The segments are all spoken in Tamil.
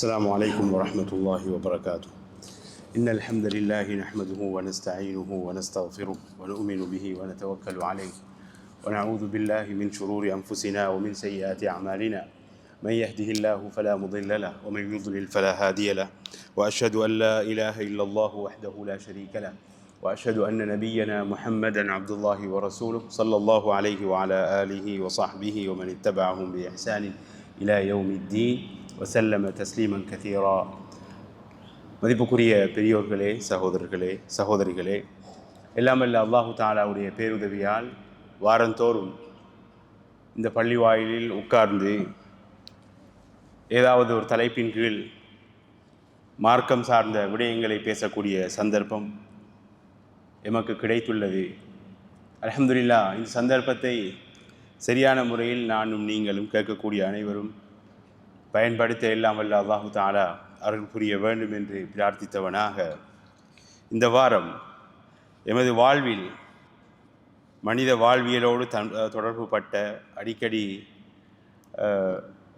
السلام عليكم ورحمة الله وبركاته. إن الحمد لله نحمده ونستعينه ونستغفره ونؤمن به ونتوكل عليه ونعوذ بالله من شرور أنفسنا ومن سيئات أعمالنا. من يهده الله فلا مضل له ومن يضلل فلا هادي له، وأشهد أن لا إله إلا الله وحده لا شريك له، وأشهد أن نبينا محمدا عبد الله ورسوله صلى الله عليه وعلى آله وصحبه ومن اتبعهم بإحسان إلى يوم الدين وسلم تسليما كثيرا. மதிப்புக்குரிய பெரியோர்களே, சகோதரர்களே, சகோதரிகளே, எல்லாமல்ல அல்லாஹு தஆலாவுடைய பேருதவியால் வாரந்தோறும் இந்த பள்ளி வாயிலில் உட்கார்ந்து ஏதாவது ஒரு தலைப்பின் கீழ் மார்க்கம் சார்ந்த விடயங்களை பேசக்கூடிய சந்தர்ப்பம் எமக்கு கிடைத்துள்ளது. அல்ஹம்துலில்லாஹ். இந்த சந்தர்ப்பத்தை சரியான முறையில் நானும் நீங்களும் கேட்கக்கூடிய அனைவரும் பயன்படுத்த எல்லாம் வல்ல அல்லாஹு தஆலா அருள் புரிய வேண்டும் என்று பிரார்த்தித்தவனாக, இந்த வாரம் எமது வாழ்வில் மனித வாழ்வியலோடு தொடர்பு பட்ட அடிக்கடி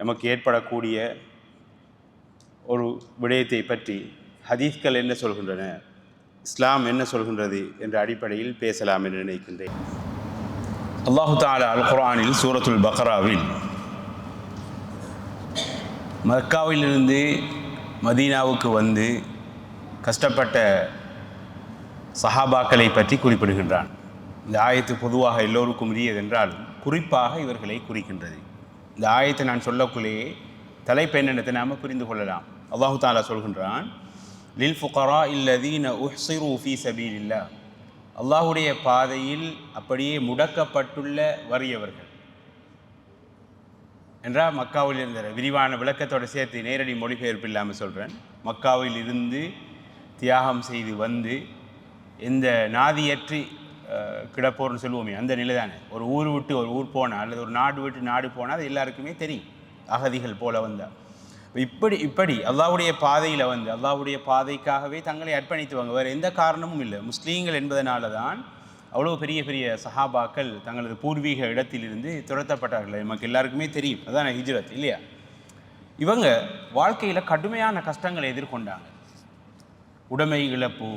நமக்கு ஏற்படக்கூடிய ஒரு விடயத்தை பற்றி ஹதீஸ்கள் என்ன சொல்கின்றன, இஸ்லாம் என்ன சொல்கின்றது என்ற அடிப்படையில் பேசலாம் என்று நினைக்கின்றேன். அல்லாஹு தஆலா அல் குர்ஆனில் சூரத்துல் பக்ராவில் மக்காவிலிருந்து மதீனாவுக்கு வந்து கஷ்டப்பட்ட சஹாபாக்களை பற்றி குறிப்பிடுகின்றான். இந்த ஆயத்து பொதுவாக எல்லோருக்கும் உரியதென்றாலும் குறிப்பாக இவர்களை குறிக்கின்றது. இந்த ஆயத்தை நான் சொல்லக்குள்ளேயே தலைப்பு என்னென்னத்தை நாம் புரிந்து கொள்ளலாம். அல்லாஹு தஆலா சொல்கின்றான், லில் ஃபுகரா இல்லதீன உஹ்ஸிரு ஃபீ சபீலில்லாஹ், அல்லாஹுடைய பாதையில் அப்படியே முடக்கப்பட்டுள்ள வறியவர்கள் என்றால் மக்காவில் இருந்த விரிவான விளக்கத்தோடு சேர்த்து நேரடி மொழிபெயர்ப்பு இல்லாமல் சொல்கிறேன். மக்காவில் இருந்து தியாகம் செய்து வந்து எந்த நாதியற்றி கிடப்போர்னு சொல்லுவோமே அந்த நிலை தானே. ஒரு ஊர் விட்டு ஒரு ஊர் போனால் அல்லது ஒரு நாடு விட்டு நாடு போனால் அது எல்லாருக்குமே தெரியும், அகதிகள் போல வந்தால். இப்படி அல்லாஹ்வுடைய பாதையில் வந்து அல்லாஹ்வுடைய பாதைக்காகவே தங்களை அர்ப்பணித்துவாங்க, வேறு எந்த காரணமும் இல்லை. முஸ்லீம்கள் என்பதனால தான் அவ்வளோ பெரிய பெரிய சஹாபாக்கள் தங்களது பூர்வீக இடத்திலிருந்து துரத்தப்பட்டார்கள். நமக்கு எல்லாருக்குமே தெரியும், அதான் ஹிஜ்ரத் இல்லையா. இவங்க வாழ்க்கையில் கடுமையான கஷ்டங்களை எதிர்கொண்டாங்க. உடைமை இழப்பு,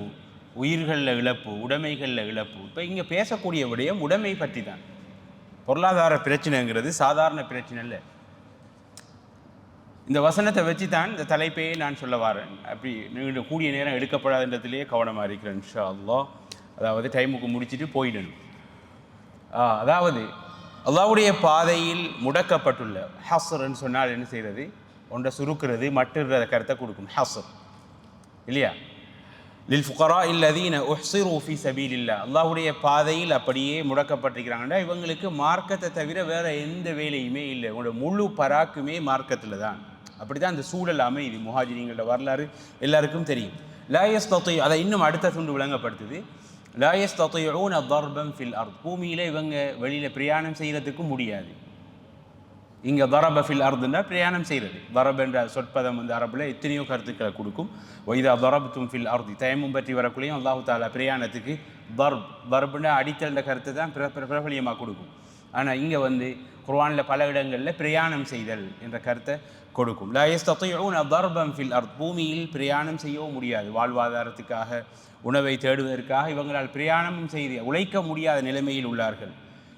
உயிர்களில் இழப்பு, உடைமைகளில் இழப்பு. இப்போ இங்கே பேசக்கூடிய விடயம் உடைமை பற்றி தான். பொருளாதார பிரச்சனைங்கிறது சாதாரண பிரச்சனை இல்லை. இந்த வசனத்தை வச்சு தான் இந்த தலைப்பையே நான் சொல்ல வரேன். அப்படி நீண்ட கூடிய நேரம் எடுக்கப்படாதுன்றதுலேயே கவனமாக இருக்கிறேன் இன்ஷா அல்லாஹ். அதாவது டைமுக்கு முடிச்சுட்டு போயிடணும். அதாவது அல்லாஹ்வுடைய பாதையில் முடக்கப்பட்டுள்ள ஹஸ்ர்ன்னு சொன்னால் என்ன செய்கிறது, ஒன்றை சுருக்கிறது, மற்றுற கருத்தை கொடுக்கும். ஹஸ்ர் இல்லையா. லில் ஃபுகரா இல்லதீன உஹ்ஸிரு ஃபீ சபீலில்லாஹ், அல்லாஹ்வுடைய பாதையில் அப்படியே முடக்கப்பட்டிருக்கிறாங்கன்னா இவங்களுக்கு மார்க்கத்தை தவிர வேறு எந்த வேலையுமே இல்லை. இவங்களோட முழு பராக்குமே மார்க்கத்தில் தான். அப்படி தான் அந்த சூழல் அமைதி. முஹாஜிரிங்களோட வரலாறு எல்லாருக்கும் தெரியும். லா யஸ்ததி, அதை இன்னும் அடுத்த துண்டு விளங்கப்படுத்துது. லா யஸ்ததிஊன தர்பன் ஃபில் அர்த், பூமியில் இவங்க வெளியில் பிரயாணம் செய்கிறதுக்கும் முடியாது. இங்கே தரப ஃபில் அர்துன்னா பிரயாணம் செய்கிறது. தரப் என்ற சொற்பதம் வந்து அரபில் எத்தனையோ கருத்துக்களை கொடுக்கும். ஒய்தா தரப்தும் ஃபில் அர்தி, தயமும் பற்றி வரக்குள்ளேயும் அல்லாஹு தஆலா பிரயாணத்துக்கு தர்ப்னா அடித்தல்ன்ற கருத்தை தான் பிரபலியமாக கொடுக்கும். ஆனால் இங்கே வந்து குர்ஆனில் பல இடங்களில் பிரயாணம் செய்தல் என்ற கருத்தை கொடுக்கும். லா யஸ்ததிஊன தர்பன் ஃபில் அர்த், பூமியில் பிரயாணம் செய்யவும் முடியாது. வாழ்வாதாரத்துக்காக, உணவை தேடுவதற்காக இவங்களால் பிரயாணமும் செய்து உழைக்க முடியாத நிலைமையில் உள்ளார்கள்.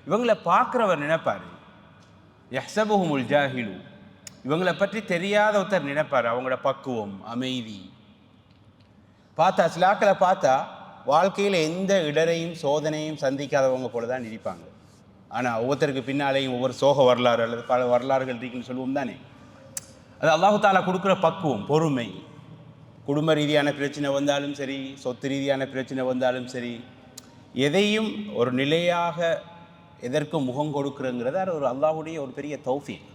இவங்களை பார்க்குறவர் நினைப்பார், யஹ்ஸபுஹுமுல் ஜாஹிலு, இவங்களை பற்றி தெரியாத ஒருத்தர் நினைப்பார் அவங்களோட பக்குவம், அமைதி. பார்த்தா சிலாக்களை பார்த்தா வாழ்க்கையில் எந்த இடரையும் சோதனையும் சந்திக்காதவங்க போல தான் இருப்பாங்க. ஆனால் ஒவ்வொருத்தருக்கு பின்னாலேயும் ஒவ்வொரு சோக வரலாறு அல்லது பல வரலாறுகள் இருக்குன்னு சொல்லுவோம் தானே. அது அல்லாஹு தஆலா கொடுக்குற பக்குவம், பொறுமை. குடும்ப ரீதியான பிரச்சனை வந்தாலும் சரி, சொத்து ரீதியான பிரச்சனை வந்தாலும் சரி, எதையும் ஒரு நிலையாக எதற்கு முகம் கொடுக்குறங்கிறது அது ஒரு அல்லாஹ்வுடைய ஒரு பெரிய தௌஃபீக்.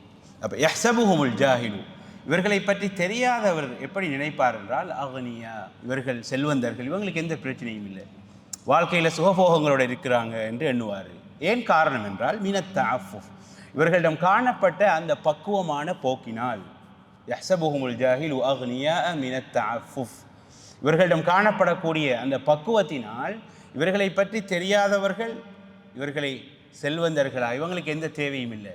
அப்போ யஹ்ஸபுஹுமுல் ஜாஹிலு, இவர்களை பற்றி தெரியாதவர் எப்படி நினைப்பார் என்றால் அக்னியா, இவர்கள் செல்வந்தர்கள், இவங்களுக்கு எந்த பிரச்சனையும் இல்லை, வாழ்க்கையில் சுகபோகங்களோடு இருக்கிறாங்க என்று எண்ணுவார். ஏன் காரணம் என்றால் மினத் தஅஃஃபுஃப், இவர்களிடம் காணப்பட்ட அந்த பக்குவமான போக்கினால். யஹ்ஸபுஹுமுல் ஜாஹிலு அக்னியா மினத் தஅஃபுஃப், இவர்களிடம் காணப்படக்கூடிய அந்த பக்குவத்தினால் இவர்களை பற்றி தெரியாதவர்கள் இவர்களை செல்வந்தர்களா, இவங்களுக்கு எந்த தேவையும் இல்லை,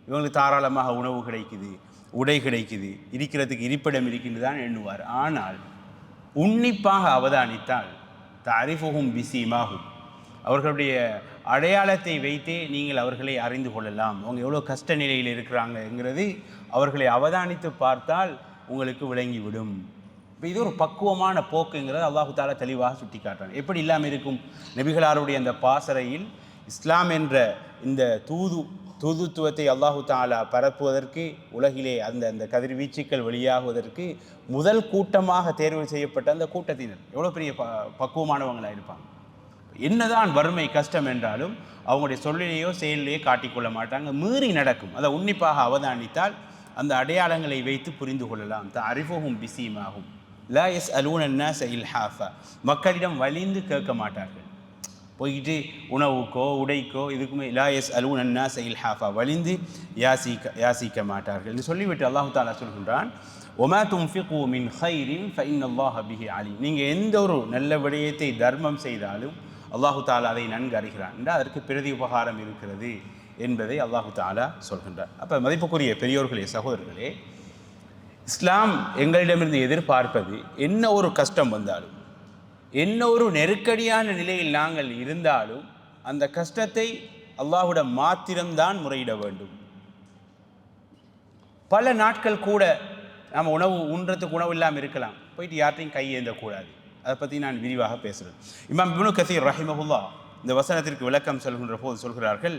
இவங்களுக்கு தாராளமாக உணவு கிடைக்குது, உடை கிடைக்குது, இருக்கிறதுக்கு இருப்பிடம் இருக்கின்று தான் எண்ணுவார். ஆனால் உன்னிப்பாக அவதானித்தால் தரிஃபுஹும் பிசீமாகும், அவர்களுடைய அடையாளத்தை வைத்தே நீங்கள் அவர்களை அறிந்து கொள்ளலாம். அவங்க எவ்வளோ கஷ்ட நிலையில் இருக்கிறாங்கங்கிறது அவர்களை அவதானித்து பார்த்தால் உங்களுக்கு விளங்கிவிடும். இப்போ இது ஒரு பக்குவமான போக்குங்கிறது அல்லாஹு தாலா தெளிவாக சுட்டி காட்டுறாங்க. எப்படி இல்லாமல் இருக்கும்? நபிகளாருடைய அந்த பாசறையில் இஸ்லாம் என்ற இந்த தூதுத்துவத்தை அல்லாஹு தாலா பரப்புவதற்கு, உலகிலே அந்த கதிர்வீச்சுக்கள் வெளியாகுவதற்கு முதல் கூட்டமாக தேர்வு செய்யப்பட்ட அந்த கூட்டத்தினர் எவ்வளோ பெரிய பக்குவமானவங்களாக இருப்பாங்க. என்னதான் வறுமை கஷ்டம் என்றாலும் அவங்களுடைய சொல்லிலேயோ செயலிலேயோ காட்டிக்கொள்ள மாட்டாங்க, மீறி நடக்கும். அதை உன்னிப்பாக அவதானித்தால் அந்த அடையாளங்களை வைத்து புரிந்து கொள்ளலாம். தரிஃபுஹும் பிசீமாகும் லா யஸ்அலூன அன்னாஸ இல்ஹாஃபா, மக்களிடம் வலிந்து கேட்க மாட்டார்கள். போய்கிட்டு உணவுக்கோ உடைக்கோ இதுக்குமே லா யஸ்அலூன அன்னாஸ இல்ஹாஃபா, வலிந்து யாசிக்க மாட்டார்கள் என்று சொல்லிவிட்டு அல்லாஹு தாலா சொல்கின்றான், ஒமா துன்ஃபிகு மின் கைரின் ஃபஇன்னல்லாஹ பிஹி அலீம். நீங்கள் எந்த ஒரு நல்ல விடயத்தை தர்மம் செய்தாலும் அல்லாஹு தாலா அதை நன்கு அறிகிறான் என்றால் அதற்கு பிரதி உபகாரம் இருக்கிறது என்பதை அல்லாஹு தாலா சொல்கின்றார். அப்போ மதிப்புக்குரிய பெரியோர்களே, சகோதரர்களே, இஸ்லாம் எங்களிடமிருந்து எதிர்பார்ப்பது என்ன ஒரு கஷ்டம் வந்தாலும், என்ன ஒரு நெருக்கடியான நிலையில் நாங்கள் இருந்தாலும் அந்த கஷ்டத்தை அல்லாஹ்விடம் மாத்திரம்தான் முறையிட வேண்டும். பல நாட்கள் கூட நாம் உண்றதுக்கு உணவு இல்லாமல் இருக்கலாம், போயிட்டு யார்ட்டையும் கையேந்தக்கூடாது. அதை பற்றி நான் விரிவாக பேசுகிறேன். இமாம் இப்னு கஸீர் ரஹிமஹுல்லாஹ் இந்த வசனத்திற்கு விளக்கம் சொல்கின்ற போது சொல்கிறார்கள்,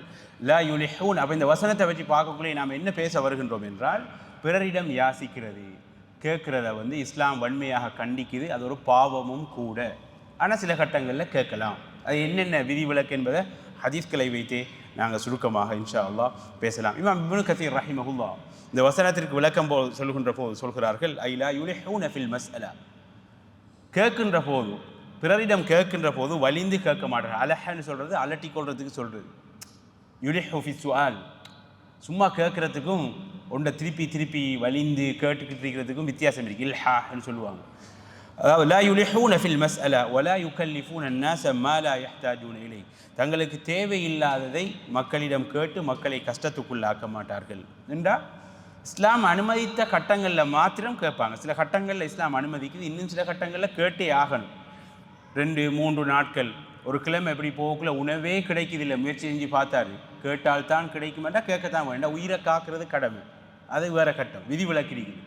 லா யுலிஹூன். அப்போ இந்த வசனத்தை வச்சு பார்க்கக்குள்ளே நாம் என்ன பேச வருகின்றோம் என்றால், பிறரிடம் யாசிக்கிறது கேட்குறத இஸ்லாம் வன்மையாக கண்டிக்குது. அது ஒரு பாவமும் கூட. ஆனால் சில கட்டங்களில் கேட்கலாம். அது என்னென்ன விதிவிலக்கு என்பதை ஹதீஸ்களை வைத்தே நாங்கள் சுருக்கமாக இன்ஷா அல்லாஹ் பேசலாம். இமாம் இப்னு கஸீர் ரஹிமஹுல்லாஹ் இந்த வசனத்திற்கு விளக்கம் சொல்கின்ற போது சொல்கிறார்கள், ஐலா யுலிஹூன ஃபில் மஸ்அலா, கேட்கின்ற போது, பிறரிடம் கேட்கின்ற போது வலிந்து கேட்க மாட்டார்கள். அலஹன்னு சொல்கிறது அலட்டி கொள்றதுக்கு சொல்கிறது. யுலிஹு ஃபி சுஆல், சும்மா கேட்குறதுக்கும் ஒன்றை திருப்பி வலிந்து கேட்டுக்கிட்டு இருக்கிறதுக்கும் வித்தியாசம் இருக்குது. இல்ஹான்னு சொல்லுவாங்க. அதாவது லா யுலிஹூன ஃபில் மஸ்அலா வலா யுகல்லிஃபூன அன்னாஸ மா லா யஹ்தாஜூன இலை, தங்களுக்கு தேவையில்லாததை மக்களிடம் கேட்டு மக்களை கஷ்டத்துக்குள்ளாக்க மாட்டார்கள் என்றால் இஸ்லாம் அனுமதித்த கட்டங்களில் மாத்திரம் கேட்பாங்க. சில கட்டங்களில் இஸ்லாம் அனுமதிக்குது, இன்னும் சில கட்டங்களில் கேட்டே ஆகணும். 2-3 நாட்கள், ஒரு கிழமை எப்படி போக்குள்ள உணவே கிடைக்குதில்லை, முயற்சி செஞ்சு பார்த்தாரு, கேட்டால்தான் கிடைக்குமெண்டா கேட்கத்தான் வேண்டாம். உயிரை காக்கிறது கடமை, அது வேறு கட்டம், விதிவிலக்கு இருக்குது.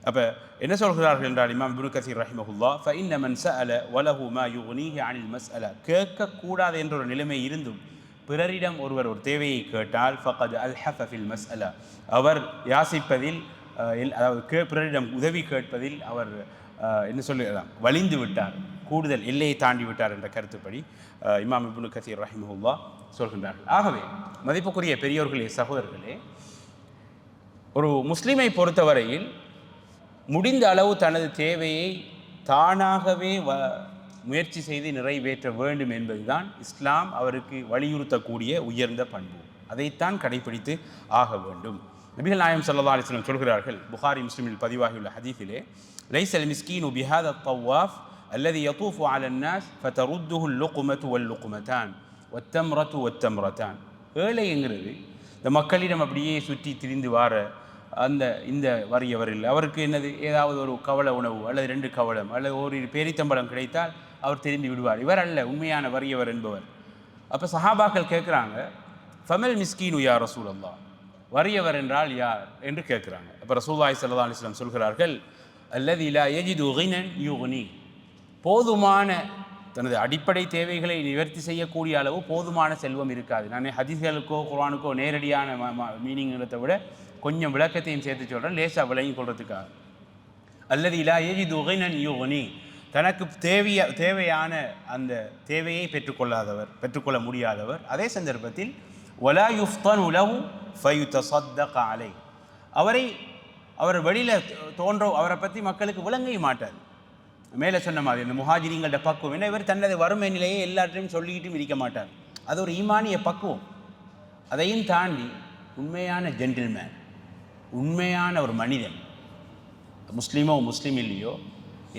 அப்போ என்ன சொல்கிறார்கள் என்றால் இமாம் இப்னு கஸீர் ரஹிமஹுல்லாஹ், ஃபஇன்ன மன் ஸஅல வலஹு மா யுக்னீஹி அனில் மஸ்அலா, கேட்கக்கூடாது என்ற ஒரு நிலைமை இருந்தும் பிறரிடம் ஒருவர் ஒரு தேவையை கேட்டால் ஃபகத் அல்ஹஃப ஃபில் மஸ்அலா, அவர் யாசிப்பதில், அதாவது பிறரிடம் உதவி கேட்பதில் அவர் என்ன சொல்லலாம், வலிந்து விட்டார், கூடுதல் எல்லையை தாண்டி விட்டார் என்ற கருத்துப்படி இமாம் இப்னு கஸீர் ரஹிமஹுல்லாஹ் சொல்கின்றார்கள். ஆகவே மதிப்புக்குரிய பெரியோர்களே, சகோதரர்களே, ஒரு முஸ்லிமை பொறுத்தவரையில் முடிந்த அளவு தனது தேவையை தானாகவே முயற்சி செய்து நிறைவேற்ற வேண்டும் என்பதுதான் இஸ்லாம் அவருக்கு வலியுறுத்தக்கூடிய உயர்ந்த பண்பு. அதைத்தான் கடைபிடித்து ஆக வேண்டும். நபிகள் நாயகம் ஸல்லல்லாஹு அலைஹி வஸல்லம் சொல்கிறார்கள், புகாரி முஸ்லிமில் பதிவாகியுள்ள ஹதீஸிலே, லைஸல் மிஸ்கீனு பிஹாதா தவாஃப் அல்லதி யதூஃபு அலன் நாஸ் ஃபதருத்துஹு லுக்மத்து வல் லுக்மதான் வத்தம்ரத்து வத்தம்ரதான். ஏழைங்கிறது இந்த மக்களிடம் அப்படியே சுற்றி திரிந்து வார இந்த வறியவர் இல்லை. அவருக்கு என்னது, ஏதாவது ஒரு கவல உணவு அல்லது 2 கவலம் அல்லது ஒரு பேரித்தம்பளம் கிடைத்தால் அவர் தெரிந்து விடுவார். இவர் அல்ல உண்மையான வறியவர் என்பவர். அப்போ சஹாபாக்கள் கேட்குறாங்க, ஃபமல் மிஸ்கீனு யா ரசூலல்லாஹ், வறியவர் என்றால் யார் என்று கேட்குறாங்க. அப்போ ரசூலுல்லாஹி ஸல்லல்லாஹு அலைஹி வஸல்லம் சொல்கிறார்கள், அல்லதி லா யஜிது கினன் யுக்னி, போதுமான தனது அடிப்படை தேவைகளை நிவர்த்தி செய்யக்கூடிய அளவு போதுமான செல்வம் இருக்காது. நான் ஹதீஸ்களுக்கோ குர்ஆனுக்கோ நேரடியான மீனிங்கிறத விட கொஞ்சம் விளக்கத்தையும் சேர்த்து சொல்கிறேன், லேசாக விளங்கி கொள்றதுக்காக. அல்லது லா யஜிது கினன் யுக்னி, தனக்கு தேவையான அந்த தேவையை பெற்றுக்கொள்ள முடியாதவர். அதே சந்தர்ப்பத்தில் வலா யுஃப்தனு லஹு ஃபயுதஸத்தக அலைஹி, அவர் வெளியில் அவரை பற்றி மக்களுக்கு விளங்க மாட்டார். மேலே சொன்ன மாதிரி இந்த முஹாஜிரிங்களோட பக்குவம் என்ன, இவர் தனது வறுமை நிலையை எல்லாற்றையும் சொல்லிக்கிட்டும் இருக்க மாட்டார். அது ஒரு ஈமானிய பக்குவம். அதையும் தாண்டி உண்மையான ஜென்டில்மேன், உண்மையான ஒரு மனிதன், முஸ்லீமோ முஸ்லீம் இல்லையோ,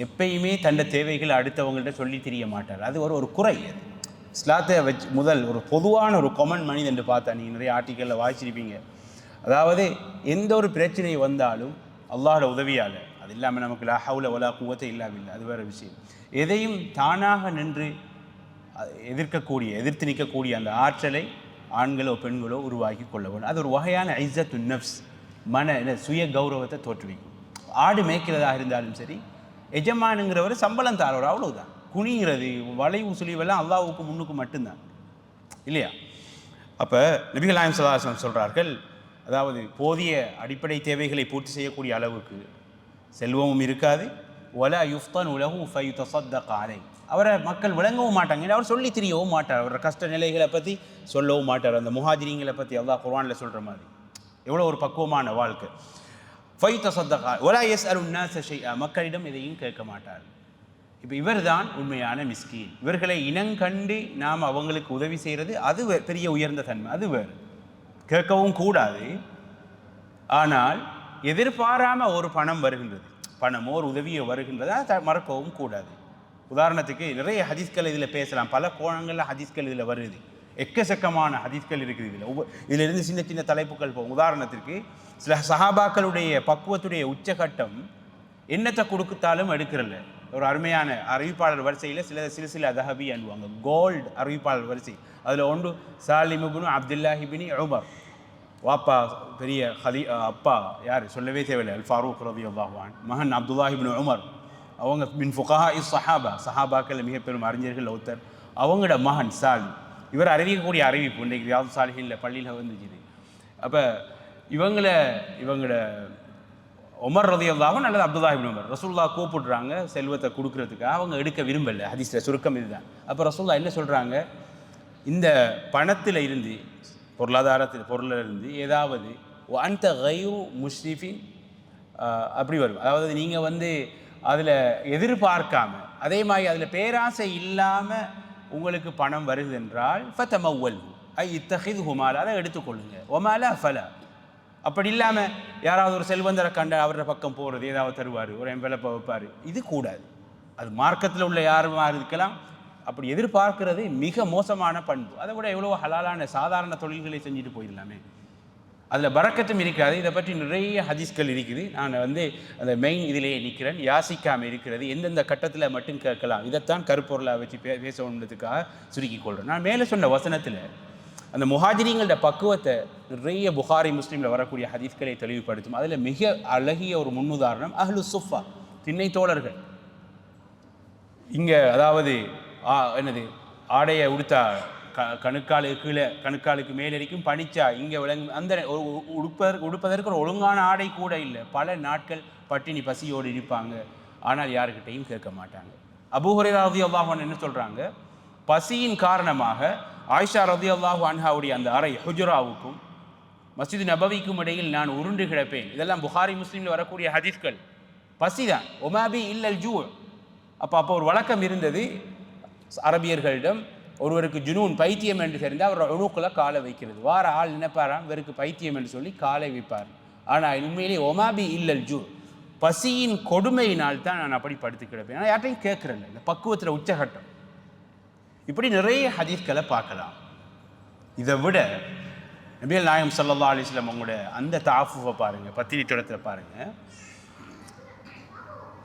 எப்பயுமே தன்னை தேவைகளை அடுத்தவங்கள்ட்ட சொல்லி தெரிய மாட்டார். அது ஒரு குறை. அது இஸ்லாத்தை வச்சு முதல் ஒரு பொதுவான ஒரு கொமன் மனிதன் பார்த்தா, நீங்கள் நிறைய ஆர்டிக்கலில் வாசிச்சிருப்பீங்க, அதாவது எந்த ஒரு பிரச்சனை வந்தாலும் அல்லாஹ்வோட உதவியால், அது இல்லாமல் நமக்கு லா ஹவுல வலா குவத்த இல்லா பில்லா, அது வேறு விஷயம். எதையும் தானாக நின்று எதிர்த்து நிற்கக்கூடிய அந்த ஆற்றலை ஆண்களோ பெண்களோ உருவாக்கி கொள்ள வேண்டும். அது ஒரு வகையான இஸ்ஸத்து நஃப்ஸ், சுய கௌரவத்தை தோற்றுவிக்கும். ஆடு மேய்க்கிறதாக இருந்தாலும் சரி, எஜமானுங்கிறவர் சம்பளம் தாரவர், அவ்வளவுதான். குனிகிறது வளைவு சுழிவெல்லாம் அல்லாஹ்வுக்கு முன்னுக்கு மட்டும்தான், இல்லையா? அப்போ நபிகள் நாயகம் ஸல்லல்லாஹு அலைஹி வஸல்லம் சொல்கிறார்கள், அதாவது போதிய அடிப்படை தேவைகளை பூர்த்தி செய்யக்கூடிய அளவுக்கு செல்வமும் இருக்காது. வலா யுஃப்தனு லஹு ஃபயுதஸத்தக அலைஹி, அவரை மக்கள் விளங்கவும் மாட்டாங்க, அவர் சொல்லி தெரியவும் மாட்டார், அவரோட கஷ்ட நிலைகளை பற்றி சொல்லவும் மாட்டார். அந்த முஹாஜிரீங்களை பற்றி அல்லாஹ் குர்ஆனில் சொல்கிற மாதிரி எவ்வளோ ஒரு பக்குவமான வாழ்க்கை. ஃபயுதஸத்தக வலா யஸ்அலு ன்னாஸ ஷைஆ, மக்களிடம் எதையும் கேட்க மாட்டார். இப்போ இவர் தான் உண்மையான மிஸ்கீன். இவர்களை இனங்கண்டு நாம் அவங்களுக்கு உதவி செய்கிறது அது பெரிய உயர்ந்த தன்மை, அது வேறு. கேட்கவும் கூடாது, ஆனால் எதிர்பாராமல் ஒரு பணம் வருகின்றது, பணமோ ஒரு உதவியோ வருகின்றது, அதை மறக்கவும் கூடாது. உதாரணத்துக்கு நிறைய ஹதீஸ்கள் இதில் பேசலாம், பல கோணங்களில் ஹதீஸ்கள் இதில் வருது, எக்கச்சக்கமான ஹதீஸ்கள் இருக்குது இதில். இதிலிருந்து சின்ன சின்ன தலைப்புகள் போகும். உதாரணத்திற்கு சில சஹாபாக்களுடைய பக்குவத்துடைய உச்சகட்டம் என்னத்தை கொடுத்தாலும் எடுக்கிறல்ல. ஒரு அருமையான அறிவிப்பாளர் வரிசையில் சில தஹபி அனுவாங்க, கோல்டு அறிவிப்பாளர் வரிசை. அதில் ஒன்று சாலிம் இப்னு அப்துல்லாஹ் இப்னு உமர், வாப்பா பெரிய அப்பா யார் சொல்லவே தேவையில்லை, அல் ஃபாரூக் ரலியல்லாஹு அன்ஹு, மகன் அப்துல்லாஹ் இப்னு உமர், அவங்க மின் ஃபுகஹா சஹாபாக்கள் மிக பெரும் அறிஞர்கள் ஒருத்தர், அவங்களோட மகன் சாலிம். இவர் அறிவிக்கக்கூடிய அறிவிப்பு இன்றைக்கு ரியாது சாலிஹீன்ல பள்ளியில் வந்துச்சு. அப்போ இவங்களோட உமர் ரலியல்லாஹு அன்ஹு அல்லது அப்துல்லாஹ் இப்னு உமர் ரசூலுல்லாஹ் கூப்பிடுறாங்க செல்வத்தை கொடுக்கறதுக்காக, அவங்க எடுக்க விரும்பலை. ஹதீஸில் சுருக்கம் இதுதான். அப்போ ரசூலுல்லாஹ் என்ன சொல்கிறாங்க, இந்த பணத்தில் இருந்து பொருளில் இருந்து ஏதாவது அந்த கைரு முஷ்ரிஃபி அப்படி வரும். அதாவது நீங்கள் அதில் எதிர்பார்க்காம, அதே மாதிரி அதில் பேராசை இல்லாமல் உங்களுக்கு பணம் வருது என்றால் ஃபதமவ்வல் இத்தஹிதுஹு மாலா, அதை எடுத்துக்கொள்ளுங்க. ஒமாலா ஃபலா, அப்படி இல்லாமல் யாராவது ஒரு செல்வந்தரை கண்ட அவரோட பக்கம் போகிறது, ஏதாவது தருவார், ஒரு எம்பெலப்பை வைப்பார், இது கூடாது. அது மார்க்கத்தில் உள்ள யாருமா இருக்கலாம். அப்படி எதிர்பார்க்கிறது மிக மோசமான பண்பு. அதை விட எவ்வளோ ஹலாலான சாதாரண தொழில்களை செஞ்சுட்டு போயிடலாமே, அதில் பரக்கத்தும் இருக்காது. இதை பற்றி நிறைய ஹதீஸ்கள் இருக்குது. நான் அந்த மெயின் இதிலேயே நிற்கிறேன். யாசிக்காமல் இருக்கிறது எந்தெந்த கட்டத்தில் மட்டும் கேட்கலாம், இதைத்தான் கருப்பொருளை வச்சு பேசணுன்றதுக்காக சுருக்கி கொள்கிறேன். நான் மேலே சொன்ன வசனத்தில் அந்த முஹாஜிரீங்களோட பக்குவத்தை நிறைய புகாரி முஸ்லீமில் வரக்கூடிய ஹதீஸ்களை தெளிவுபடுத்தும். அதில் மிக அழகிய ஒரு முன்னுதாரணம் அஹ்லு சுஃபா, திண்ணை தோழர்கள். இங்கே அதாவது ஆடையை உடுத்தா கணுக்காலுக்கு மேலரிக்கும் பனிச்சா இங்கே விளங்கும். அந்த உடுப்பதற்கு ஒரு ஒழுங்கான ஆடை கூட இல்லை. பல நாட்கள் பட்டினி பசியோடு இருப்பாங்க, ஆனால் யாருக்கிட்டையும் கேட்க மாட்டாங்க. அபூ ஹுரைரா ரலியல்லாஹு அன்ஹு என்ன சொல்கிறாங்க, பசியின் காரணமாக ஆயிஷா ரலியல்லாஹு அன்ஹாவுடைய அந்த அறை ஹுஜுராவுக்கும் மஸ்ஜித் நபவிக்கும் இடையில் நான் உருண்டு கிடப்பேன். இதெல்லாம் புகாரி முஸ்லீமில் வரக்கூடிய ஹதீஸ்கள். பசிதான், ஒமாபி இல்லல் ஜூ. அப்போ ஒரு வழக்கம் இருந்தது அரபியர்களிடம், ஒருவருக்கு ஜுனூன் பைத்தியம் என்று தெரிந்தால் அவர் உணுக்கில் காலை வைக்கிறது. வார ஆள் நினைப்பாராம் இவருக்கு பைத்தியம் என்று சொல்லி காலை வைப்பார். ஆனால் உண்மையிலே ஒமாபி இல்லல் ஜூ, பசியின் கொடுமையினால் தான் நான் அப்படி படுத்து கிடப்பேன். ஆனால் யார்ட்டையும் கேட்குறேன், இந்த பக்குவத்தில் உச்சகட்டம். இப்படி நிறைய ஹதீஸ்களை பார்க்கலாம். இதை விட நபிகள் நாயகம் ஸல்லல்லாஹு அலைஹி வஸல்லம் அவங்களோட அந்த தாஃபுவை பாருங்கள், பத்தினி தொடத்தில் பாருங்கள்.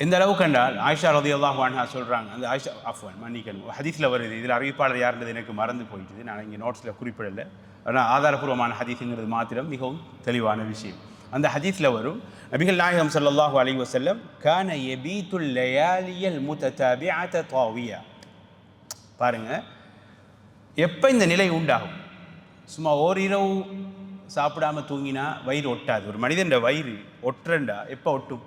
எந்த அளவுக்கு கண்டால் ஆயிஷா ரலியல்லாஹு அன்ஹா சொல்கிறாங்க, அந்த ஆயிஷா மன்னிக்கணும் ஹதீஸில் வருது, இதில் அறிவிப்பாளர் யாருன்றது எனக்கு மறந்து போயிட்டுது, நான் இங்கே நோட்ஸில் குறிப்பிடலை. ஆனால் ஆதாரபூர்வமான ஹதீஸுங்கிறது மாத்திரம் மிகவும் தெளிவான விஷயம். அந்த ஹதீஸில் வரும், நபிகள் நாயகம் ஸல்லல்லாஹு அலைஹி வஸல்லம் கான யபீதுல் லயாலியல் முத்ததாபிஅத தாவியா. பாருங்கள், எப்போ இந்த நிலை உண்டாகும், சும்மா ஓரிரவு சாப்பிடாமல் தூங்கினா வயிறு ஒட்டாது. ஒரு மனிதன் வயிறு ஒட்டுறண்டா எப்போ ஒட்டும்,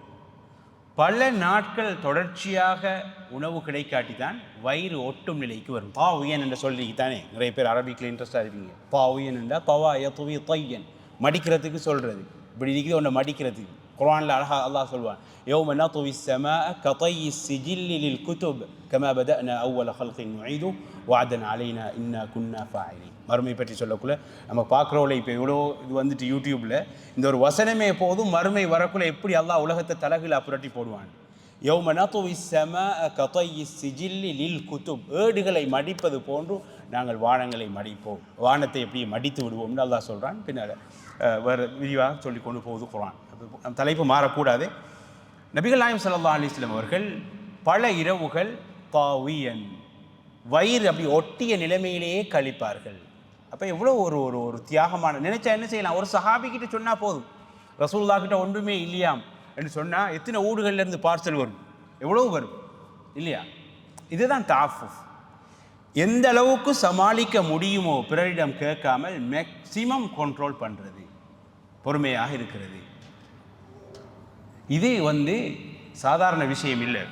பல நாட்கள் தொடர்ச்சியாக உணவு கிடைக்காட்டி தான் வயிறு ஒட்டும் நிலைக்கு வரும். பாவியன் என்ற சொல்லித்தானே நிறைய பேர் அரபிக்கில் இன்ட்ரெஸ்டாக இருப்பீங்க. பாவியன் என்றால் பவா யதுவி தையன், மடிக்கிறதுக்கு சொல்கிறது. இப்படி இருக்குது ஒன்றை மடிக்கிறதுக்கு. குர்ஆனில் அழகாக அல்லாஹ் சொல்வான், யௌம நத்வி ஸமாஅ கதையி ஸிஜில்லி லில் குதுப் கமா பதஅனா அவ்வல ஹல்கின் நுஈது வஅதன் அலைனா இன்னா குன்னா ஃபாயிலின். மறுமை பற்றி சொல்லக்குள்ள நம்ம பார்க்குறோம்ல, இப்போ இவ்வளோ இது வந்துட்டு யூடியூப்பில் இந்த ஒரு வசனமே போதும், மறுமை வரக்குள்ள எப்படி அல்லாஹ் உலகத்தை தலகில் புரட்டி போடுவான். யௌம நத்வி ஸமாஅ கதையி ஸிஜில்லி லில் குதுப், ஏடுகளை மடிப்பது போன்று நாங்கள் வானங்களை மடிப்போம், வானத்தை எப்படி மடித்து விடுவோம்னு அல்லாஹ் சொல்கிறான். பின்னால் வேறு விரிவாக சொல்லி கொண்டு போகுது குர்ஆன். தலைப்பு மாறக்கூடாது. நபிகள் நாயகம் ஸல்லல்லாஹு அலைஹி வஸல்லம் அவர்கள் பல இரவுகள் தாவியன் வயிறு அப்படி ஒட்டிய நிலைமையிலேயே கழிப்பார்கள். அப்போ எவ்வளோ ஒரு ஒரு ஒரு தியாகமான நினைச்சா என்ன செய்யலாம்? ஒரு சஹாபிக்கிட்ட சொன்னால் போதும், ரசூலுல்லாஹ் கிட்ட ஒன்றுமே இல்லையாம் என்று சொன்னால் எத்தனை ஊடுகள்லேருந்து பார்சல் வரும், எவ்வளோ வரும் இல்லையா? இதுதான் தாஃபுஃப். எந்த அளவுக்கு சமாளிக்க முடியுமோ பிறரிடம் கேட்காமல் மேக்சிமம் கண்ட்ரோல் பண்ணுறது, பொறுமையாக இருக்கிறது. இது சாதாரண விஷயம் இல்லை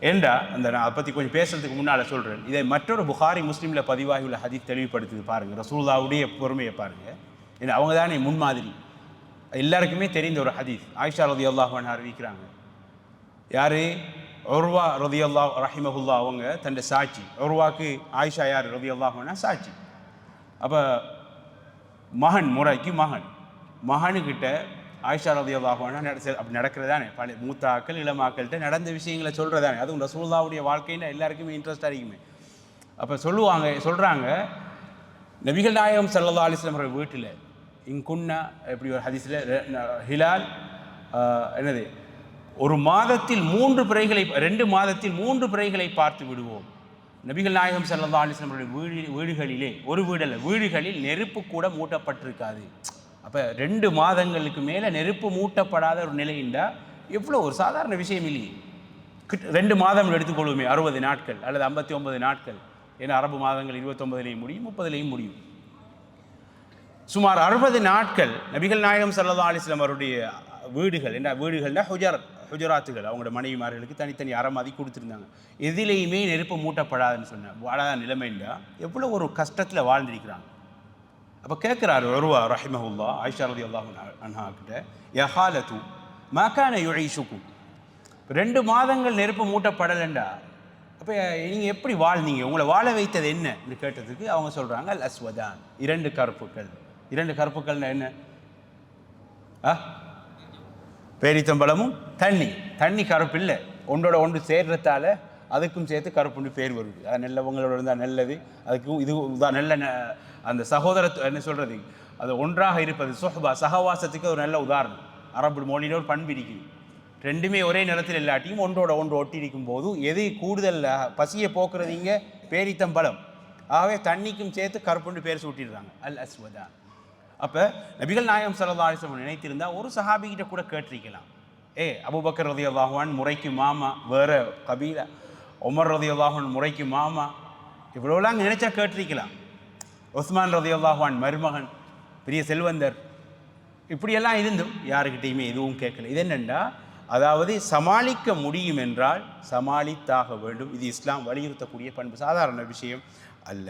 ஏண்டா நான் அதை பற்றி கொஞ்சம் பேசுறதுக்கு முன்னால் சொல்கிறேன். இதை மற்றொரு புகாரி முஸ்லீமில் பதிவாகியுள்ள ஹதீஸ் தெளிவுபடுத்துது பாருங்கள். ரசூலுல்லாஹ்வுடைய பொறுமையை பாருங்கள். ஏன்னா அவங்க தானே முன்மாதிரி, எல்லாருக்குமே தெரிந்த ஒரு ஹதீஸ். ஆயிஷா ரலியல்லாஹு அன்ஹா அறிவிக்கிறாங்க. யார்? உர்வா ரலியல்லாஹு ரஹிமஹுல்லா அவங்க தன்னை சாட்சி. உர்வாக்கு ஆயிஷா யார் ரலியல்லாஹு அன்ஹா சாட்சி. அப்போ முறைக்கு மகனுக்கிட்ட ஆயிஷா ரலியல்லாஹு அன்ஹா அப்படி நடக்கிறதானே, பழைய மூத்தாக்கள் இளமாக்கள்கிட்ட நடந்த விஷயங்களை சொல்கிறதானே. அதுவும் ரசூலுல்லாஹ்வுடைய வாழ்க்கையில் எல்லாருக்குமே இன்ட்ரெஸ்ட் அதிகமே. அப்போ சொல்கிறாங்க நபிகள் நாயகம் ஸல்லல்லாஹு அலைஹி வஸல்லம் அவர்கள் வீட்டில் இங்குன்னா இப்படி ஒரு ஹதீஸில் ஹிலால் என்னது ஒரு மாதத்தில் 3 பிறைகளை 2 மாதத்தில் 3 பிறைகளை பார்த்து விடுவோம். நபிகள் நாயகம் ஸல்லல்லாஹு அலைஹி வஸல்லம் அவருடைய வீடுகளிலே, ஒரு வீடல்ல வீடுகளில் நெருப்பு கூட மூட்டப்பட்டிருக்காது. அப்போ 2 மாதங்களுக்கு மேலே நெருப்பு மூட்டப்படாத ஒரு நிலையின்றா எவ்வளோ ஒரு சாதாரண விஷயம் இல்லையே. 2 மாதம் எடுத்துக்கொள்வோமே, 60 நாட்கள் அல்லது 59 நாட்கள். ஏன்னா அரபு மாதங்கள் 29லேயும் முடியும், 30லேயும் முடியும். சுமார் 60 நாட்கள் நபிகள் நாயகம் ஸல்லல்லாஹு அலைஹி வஸல்லம் அவருடைய வீடுகள், என்ன வீடுகள்னா ஹுஜராத்துகள், அவங்களோட மனைவிமார்களுக்கு தனித்தனி அறமாதி கொடுத்துருந்தாங்க. எதிலேயுமே நெருப்பு மூட்டப்படாதுன்னு சொன்னேன். வாழாத நிலைமைண்டா எவ்வளோ ஒரு கஷ்டத்தில் வாழ்ந்திருக்கிறாங்க. அப்போ கேட்குறாரு உர்வா ரஹிமஹுல்லா ஆயிஷா ரலியல்லாஹு அன்ஹா கிட்ட, யா ஹாலத்து மா கான யுஈஷுக்கும், 2 மாதங்கள் நெருப்பு மூட்டப்படலைண்டா அப்போ நீங்கள் எப்படி வாழ்ந்தீங்க, உங்களை வாழ வைத்தது என்னன்னு கேட்டதுக்கு அவங்க சொல்கிறாங்க அல் அஸ்வதான், 2 கருப்புக்கள். 2 கருப்புக்கள்னா என்ன? பேரித்தம்பழமும் தண்ணி கருப்பு இல்லை, ஒன்றோட ஒன்று சேர்றதால அதுக்கும் சேர்த்து கருப்புன்னு பேர் வருது. அது நல்லவங்களோட இருந்தால் நல்லது, அதுக்கும் இது நல்ல அந்த சகோதரத்து என்ன சொல்கிறது, அது ஒன்றாக இருப்பது சுஹ்பா, சகவாசத்துக்கு ஒரு நல்ல உதாரணம். அரபு மொழியில் ஒரு பண்பு இருக்குது. 2மே ஒரே நிலத்தில் இல்லாட்டியும் ஒன்றோட ஒன்று ஒட்டி இருக்கும் போது எது கூடுதல் பசியை போக்குறதுங்க பேரித்தம்பழம். ஆகவே தண்ணிக்கும் சேர்த்து கருப்புன்னு பேர் சூட்டிடுறாங்க அல் அஸ்வதா. அப்போ நபிகள் நாயகம் ஸல்லல்லாஹு அலைஹி வஸல்லம் நினைத்திருந்தா ஒரு சஹாபிகிட்ட கூட கேட்டிருக்கலாம். அபூபக்கர் ரலியல்லாஹு அன்ஹு முறைக்கு மாமா, வேறு கபீலா. உமர் ரலியல்லாஹு அன்ஹு முறைக்கு மாமா, இவ்வளோலாம் நினைச்சா கேட்டிருக்கலாம். உஸ்மான் ரலியல்லாஹு அன்ஹு மருமகன், பெரிய செல்வந்தர், இப்படியெல்லாம் இருந்தும் யாருக்கிட்டையுமே எதுவும் கேட்கல. இது என்னென்னா, அதாவது சமாளிக்க முடியும் என்றால் சமாளித்தாக வேண்டும். இது இஸ்லாம் வலியுறுத்தக்கூடிய பண்பு, சாதாரண விஷயம் அல்ல.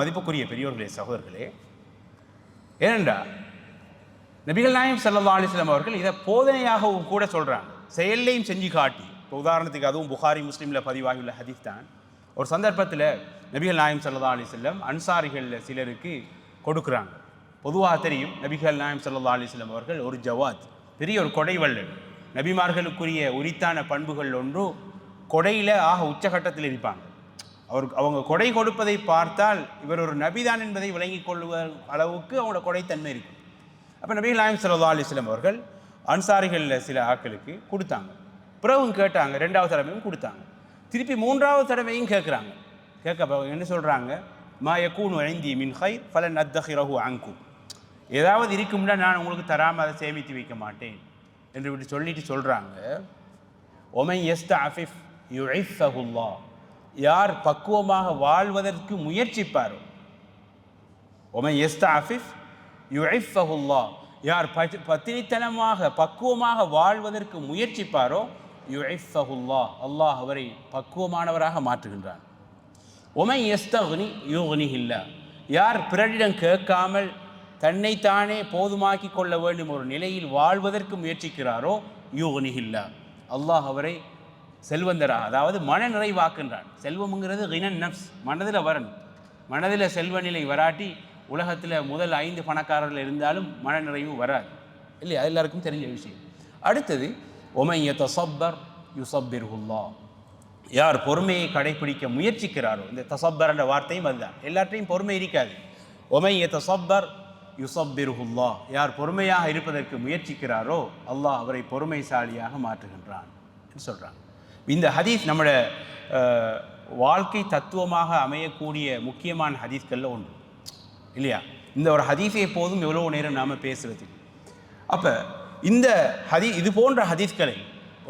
மதிப்புக்குரிய பெரியோர்களே, சகோதரர்களே, ஏனென்றா நபிகள் நாயகம் ஸல்லல்லாஹு அலைஹி வஸல்லம் அவர்கள் இதை போதனையாகவும் கூட சொல்கிறாங்க, செயல்லையும் செஞ்சு காட்டி. இப்போ உதாரணத்துக்கு அதுவும் புகாரி முஸ்லீமில் பதிவாகியுள்ள ஹதீஸ் தான். ஒரு சந்தர்ப்பத்தில் நபிகள் நாயகம் ஸல்லல்லாஹு அலைஹி வஸல்லம் அன்சாரிகளில் சிலருக்கு கொடுக்குறாங்க. பொதுவாக தெரியும், நபிகள் நாயகம் ஸல்லல்லாஹு அலைஹி வஸல்லம் அவர்கள் ஒரு ஜவாத், பெரிய ஒரு கொடைவள்ளல். நபிமார்களுக்குரிய உரித்தான பண்புகள் ஒன்று, கொடையில் உச்சகட்டத்தில் இருப்பாங்க. அவங்க கொடை கொடுப்பதை பார்த்தால் இவர் ஒரு நபிதான் என்பதை விளங்கிக் கொள்ளுவ அளவுக்கு அவங்களோட கொடைத்தன்மை இருக்கும். அப்போ நபிகள் நாயகம் ஸல்லல்லாஹு அலைஹி வஸல்லம் அவர்கள் அன்சாரிகளில் சில ஆட்களுக்கு கொடுத்தாங்க. பிறகும் கேட்டாங்க, 2வது தடவையும் கொடுத்தாங்க. திருப்பி 3வது தடவையும் கேட்குறாங்க. என்ன சொல்கிறாங்க, மா யகூனு இந்தி மின் கைர் ஃபலன் அத்தஹிரஹு அன்கும், ஏதாவது இருக்கும்னா நான் உங்களுக்கு தராமல் அதை சேமித்து வைக்க மாட்டேன் என்று இப்படி சொல்லிட்டு சொல்கிறாங்க. ஒமன் யஸ்தஅஃபிஃப் யுஇஃபஹுல்லாஹ், யார் பக்குவமாக வாழ்வதற்கு முயற்சிப்பாரோ, ஒமன் யஸ்தஅஃபிஃப் யுஇஃபஹுல்லாஹ், யார் பத்தினித்தனமாக பக்குவமாக வாழ்வதற்கு முயற்சிப்பாரோ யுஇஃபஹுல்லாஹ், அல்லாஹ் அவரை பக்குவமானவராக மாற்றுகின்றான். ஒமன் யஸ்தக்னி யுக்னிஹில்லாஹ், யார் பிறரிடம் கேட்காமல் தன்னைத்தானே போதுமாக்கி கொள்ள வேண்டும் ஒரு நிலையில் வாழ்வதற்கு முயற்சிக்கிறாரோ யுக்னிஹில்லாஹ், அல்லாஹ் அவரை செல்வந்தராக, அதாவது மன நிறைவாக்குன்றான். செல்வம்ங்கிறது கினன் நஃப்ஸ், மனதில் வரணும். மனதில் செல்வநிலை வராட்டி உலகத்தில் முதல் 5 பணக்காரர்கள் இருந்தாலும் மன நிறைவு வராது இல்லையா? அது எல்லாருக்கும் தெரிஞ்ச விஷயம். அடுத்தது ஒமன் யதஸப்பர் யுஸப்பிர்ஹுல்லாஹ், யார் பொறுமையை கடைப்பிடிக்க முயற்சிக்கிறாரோ, இந்த தஸப்பர் என்ற வார்த்தையும் அதுதான். எல்லாற்றையும் பொறுமை இருக்காது. ஒமன் யதஸப்பர் யுஸப்பிருஹுல்லாஹ், யார் பொறுமையாக இருப்பதற்கு முயற்சிக்கிறாரோ அல்லாஹ் அவரை பொறுமைசாலியாக மாற்றுகின்றான் என்று சொல்கிறாங்க. இந்த ஹதீஸ் நம்மளோட வாழ்க்கை தத்துவமாக அமையக்கூடிய முக்கியமான ஹதீஸ்களில் ஒன்று இல்லையா? இந்த ஒரு ஹதீஸை போதும் எவ்வளோ நேரம் நாம் பேசுகிறது. அப்போ இந்த இது போன்ற ஹதீஸ்களை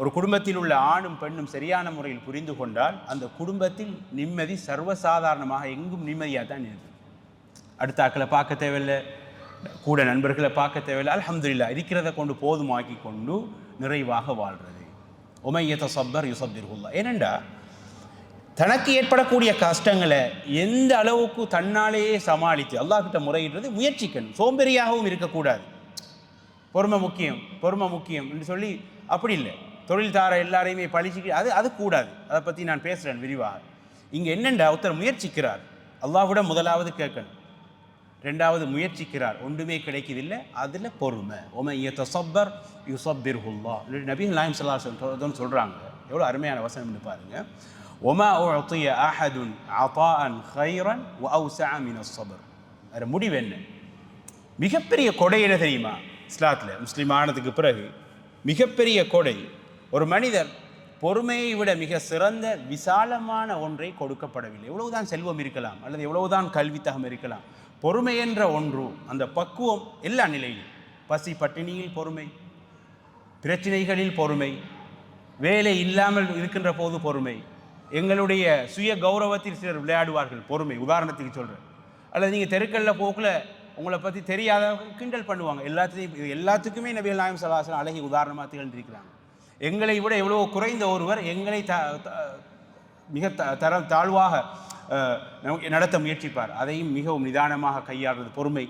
ஒரு குடும்பத்தில் உள்ள ஆணும் பெண்ணும் சரியான முறையில் புரிந்து கொண்டால் அந்த குடும்பத்தில் நிம்மதி சர்வசாதாரணமாக எங்கும் நிம்மதியாக தான் இருக்குது. அடுத்த ஆக்களை பார்க்க தேவையில்லை, கூட நண்பர்களை பார்க்க தேவையில்லை, அல்ஹம்துலில்லாஹ் இருக்கிறத கொண்டு போதுமாக்கி கொண்டு நிறைவாக வாழ்கிறது. ஒமன் யதஸப்பர் யுஸப்பிருஹுல்லாஹ். ஏனெண்டா தனக்கு ஏற்படக்கூடிய கஷ்டங்களை எந்த அளவுக்கு தன்னாலேயே சமாளித்து அல்லாஹ்கிட்ட முறையிடுறது முயற்சிக்கணும். சோம்பேறியாகவும் இருக்கக்கூடாது. பொறுமை முக்கியம் என்று சொல்லி அப்படி இல்லை, தொழில் தார எல்லாரையுமே பழிச்சிக்கு அது கூடாது. அதை பற்றி நான் பேசுகிறேன் விரிவாக. இங்கே என்னென்றா ஒருத்தர் முயற்சிக்கிறார், அல்லாஹ்விடம் முதலாவது கேட்கணும், ரெண்டாவது முயற்சிக்கிறார், ஒன்றுமே கிடைக்குதில்லை, அதில் பொறுமை. ஒமன் யதஸப்பர் யுஸப்பிருஹுல்லாஹ். நபிகள் நாயகம் ஸல்லல்லாஹு அலைஹி வஸல்லம் சொல்கிறாங்க. எவ்வளோ அருமையான வசனம்னு பாருங்கள். ஒமா உஅதிய அஹதுன் அதாஅன் கைரன் வ அவ்ஸஅ மின ஸப்ர். அது முடிவு என்ன? மிகப்பெரிய கொடை என்ன தெரியுமா? இஸ்லாத்தில் முஸ்லீம் ஆனதுக்கு பிறகு மிகப்பெரிய கொடை, ஒரு மனிதர் பொறுமையை விட மிக சிறந்த விசாலமான ஒன்றை கொடுக்கப்படவில்லை. எவ்வளவுதான் செல்வம் இருக்கலாம் அல்லது எவ்வளவுதான் கல்வித்தகம் இருக்கலாம், பொறுமை என்ற ஒன்று, அந்த பக்குவம் எல்லா நிலையிலும், பசி பட்டினியில் பொறுமை, பிரச்சனைகளில் பொறுமை, வேலை இல்லாமல் இருக்கின்ற போது பொறுமை, எங்களுடைய சுய கௌரவத்தில் சிலர் விளையாடுவார்கள் பொறுமை. உதாரணத்துக்கு சொல்கிறேன். அல்லது நீங்கள் தெருக்களில் போக்கில் உங்களை பற்றி தெரியாதவங்க கிண்டல் பண்ணுவாங்க. எல்லாத்துக்குமே நபிகள் நாயகம் ஸல்லல்லாஹு அலைஹி வஸல்லம் அழகிய உதாரணமாக திகழ்ந்திருக்கிறாங்க. எங்களை விட எவ்வளோ குறைந்த ஒருவர் எங்களை மிக தாழ்வாக நடத்த முயற்சிப்பார். அதையும் மிகவும் நிதானமாக கையாளுறது பொறுமை.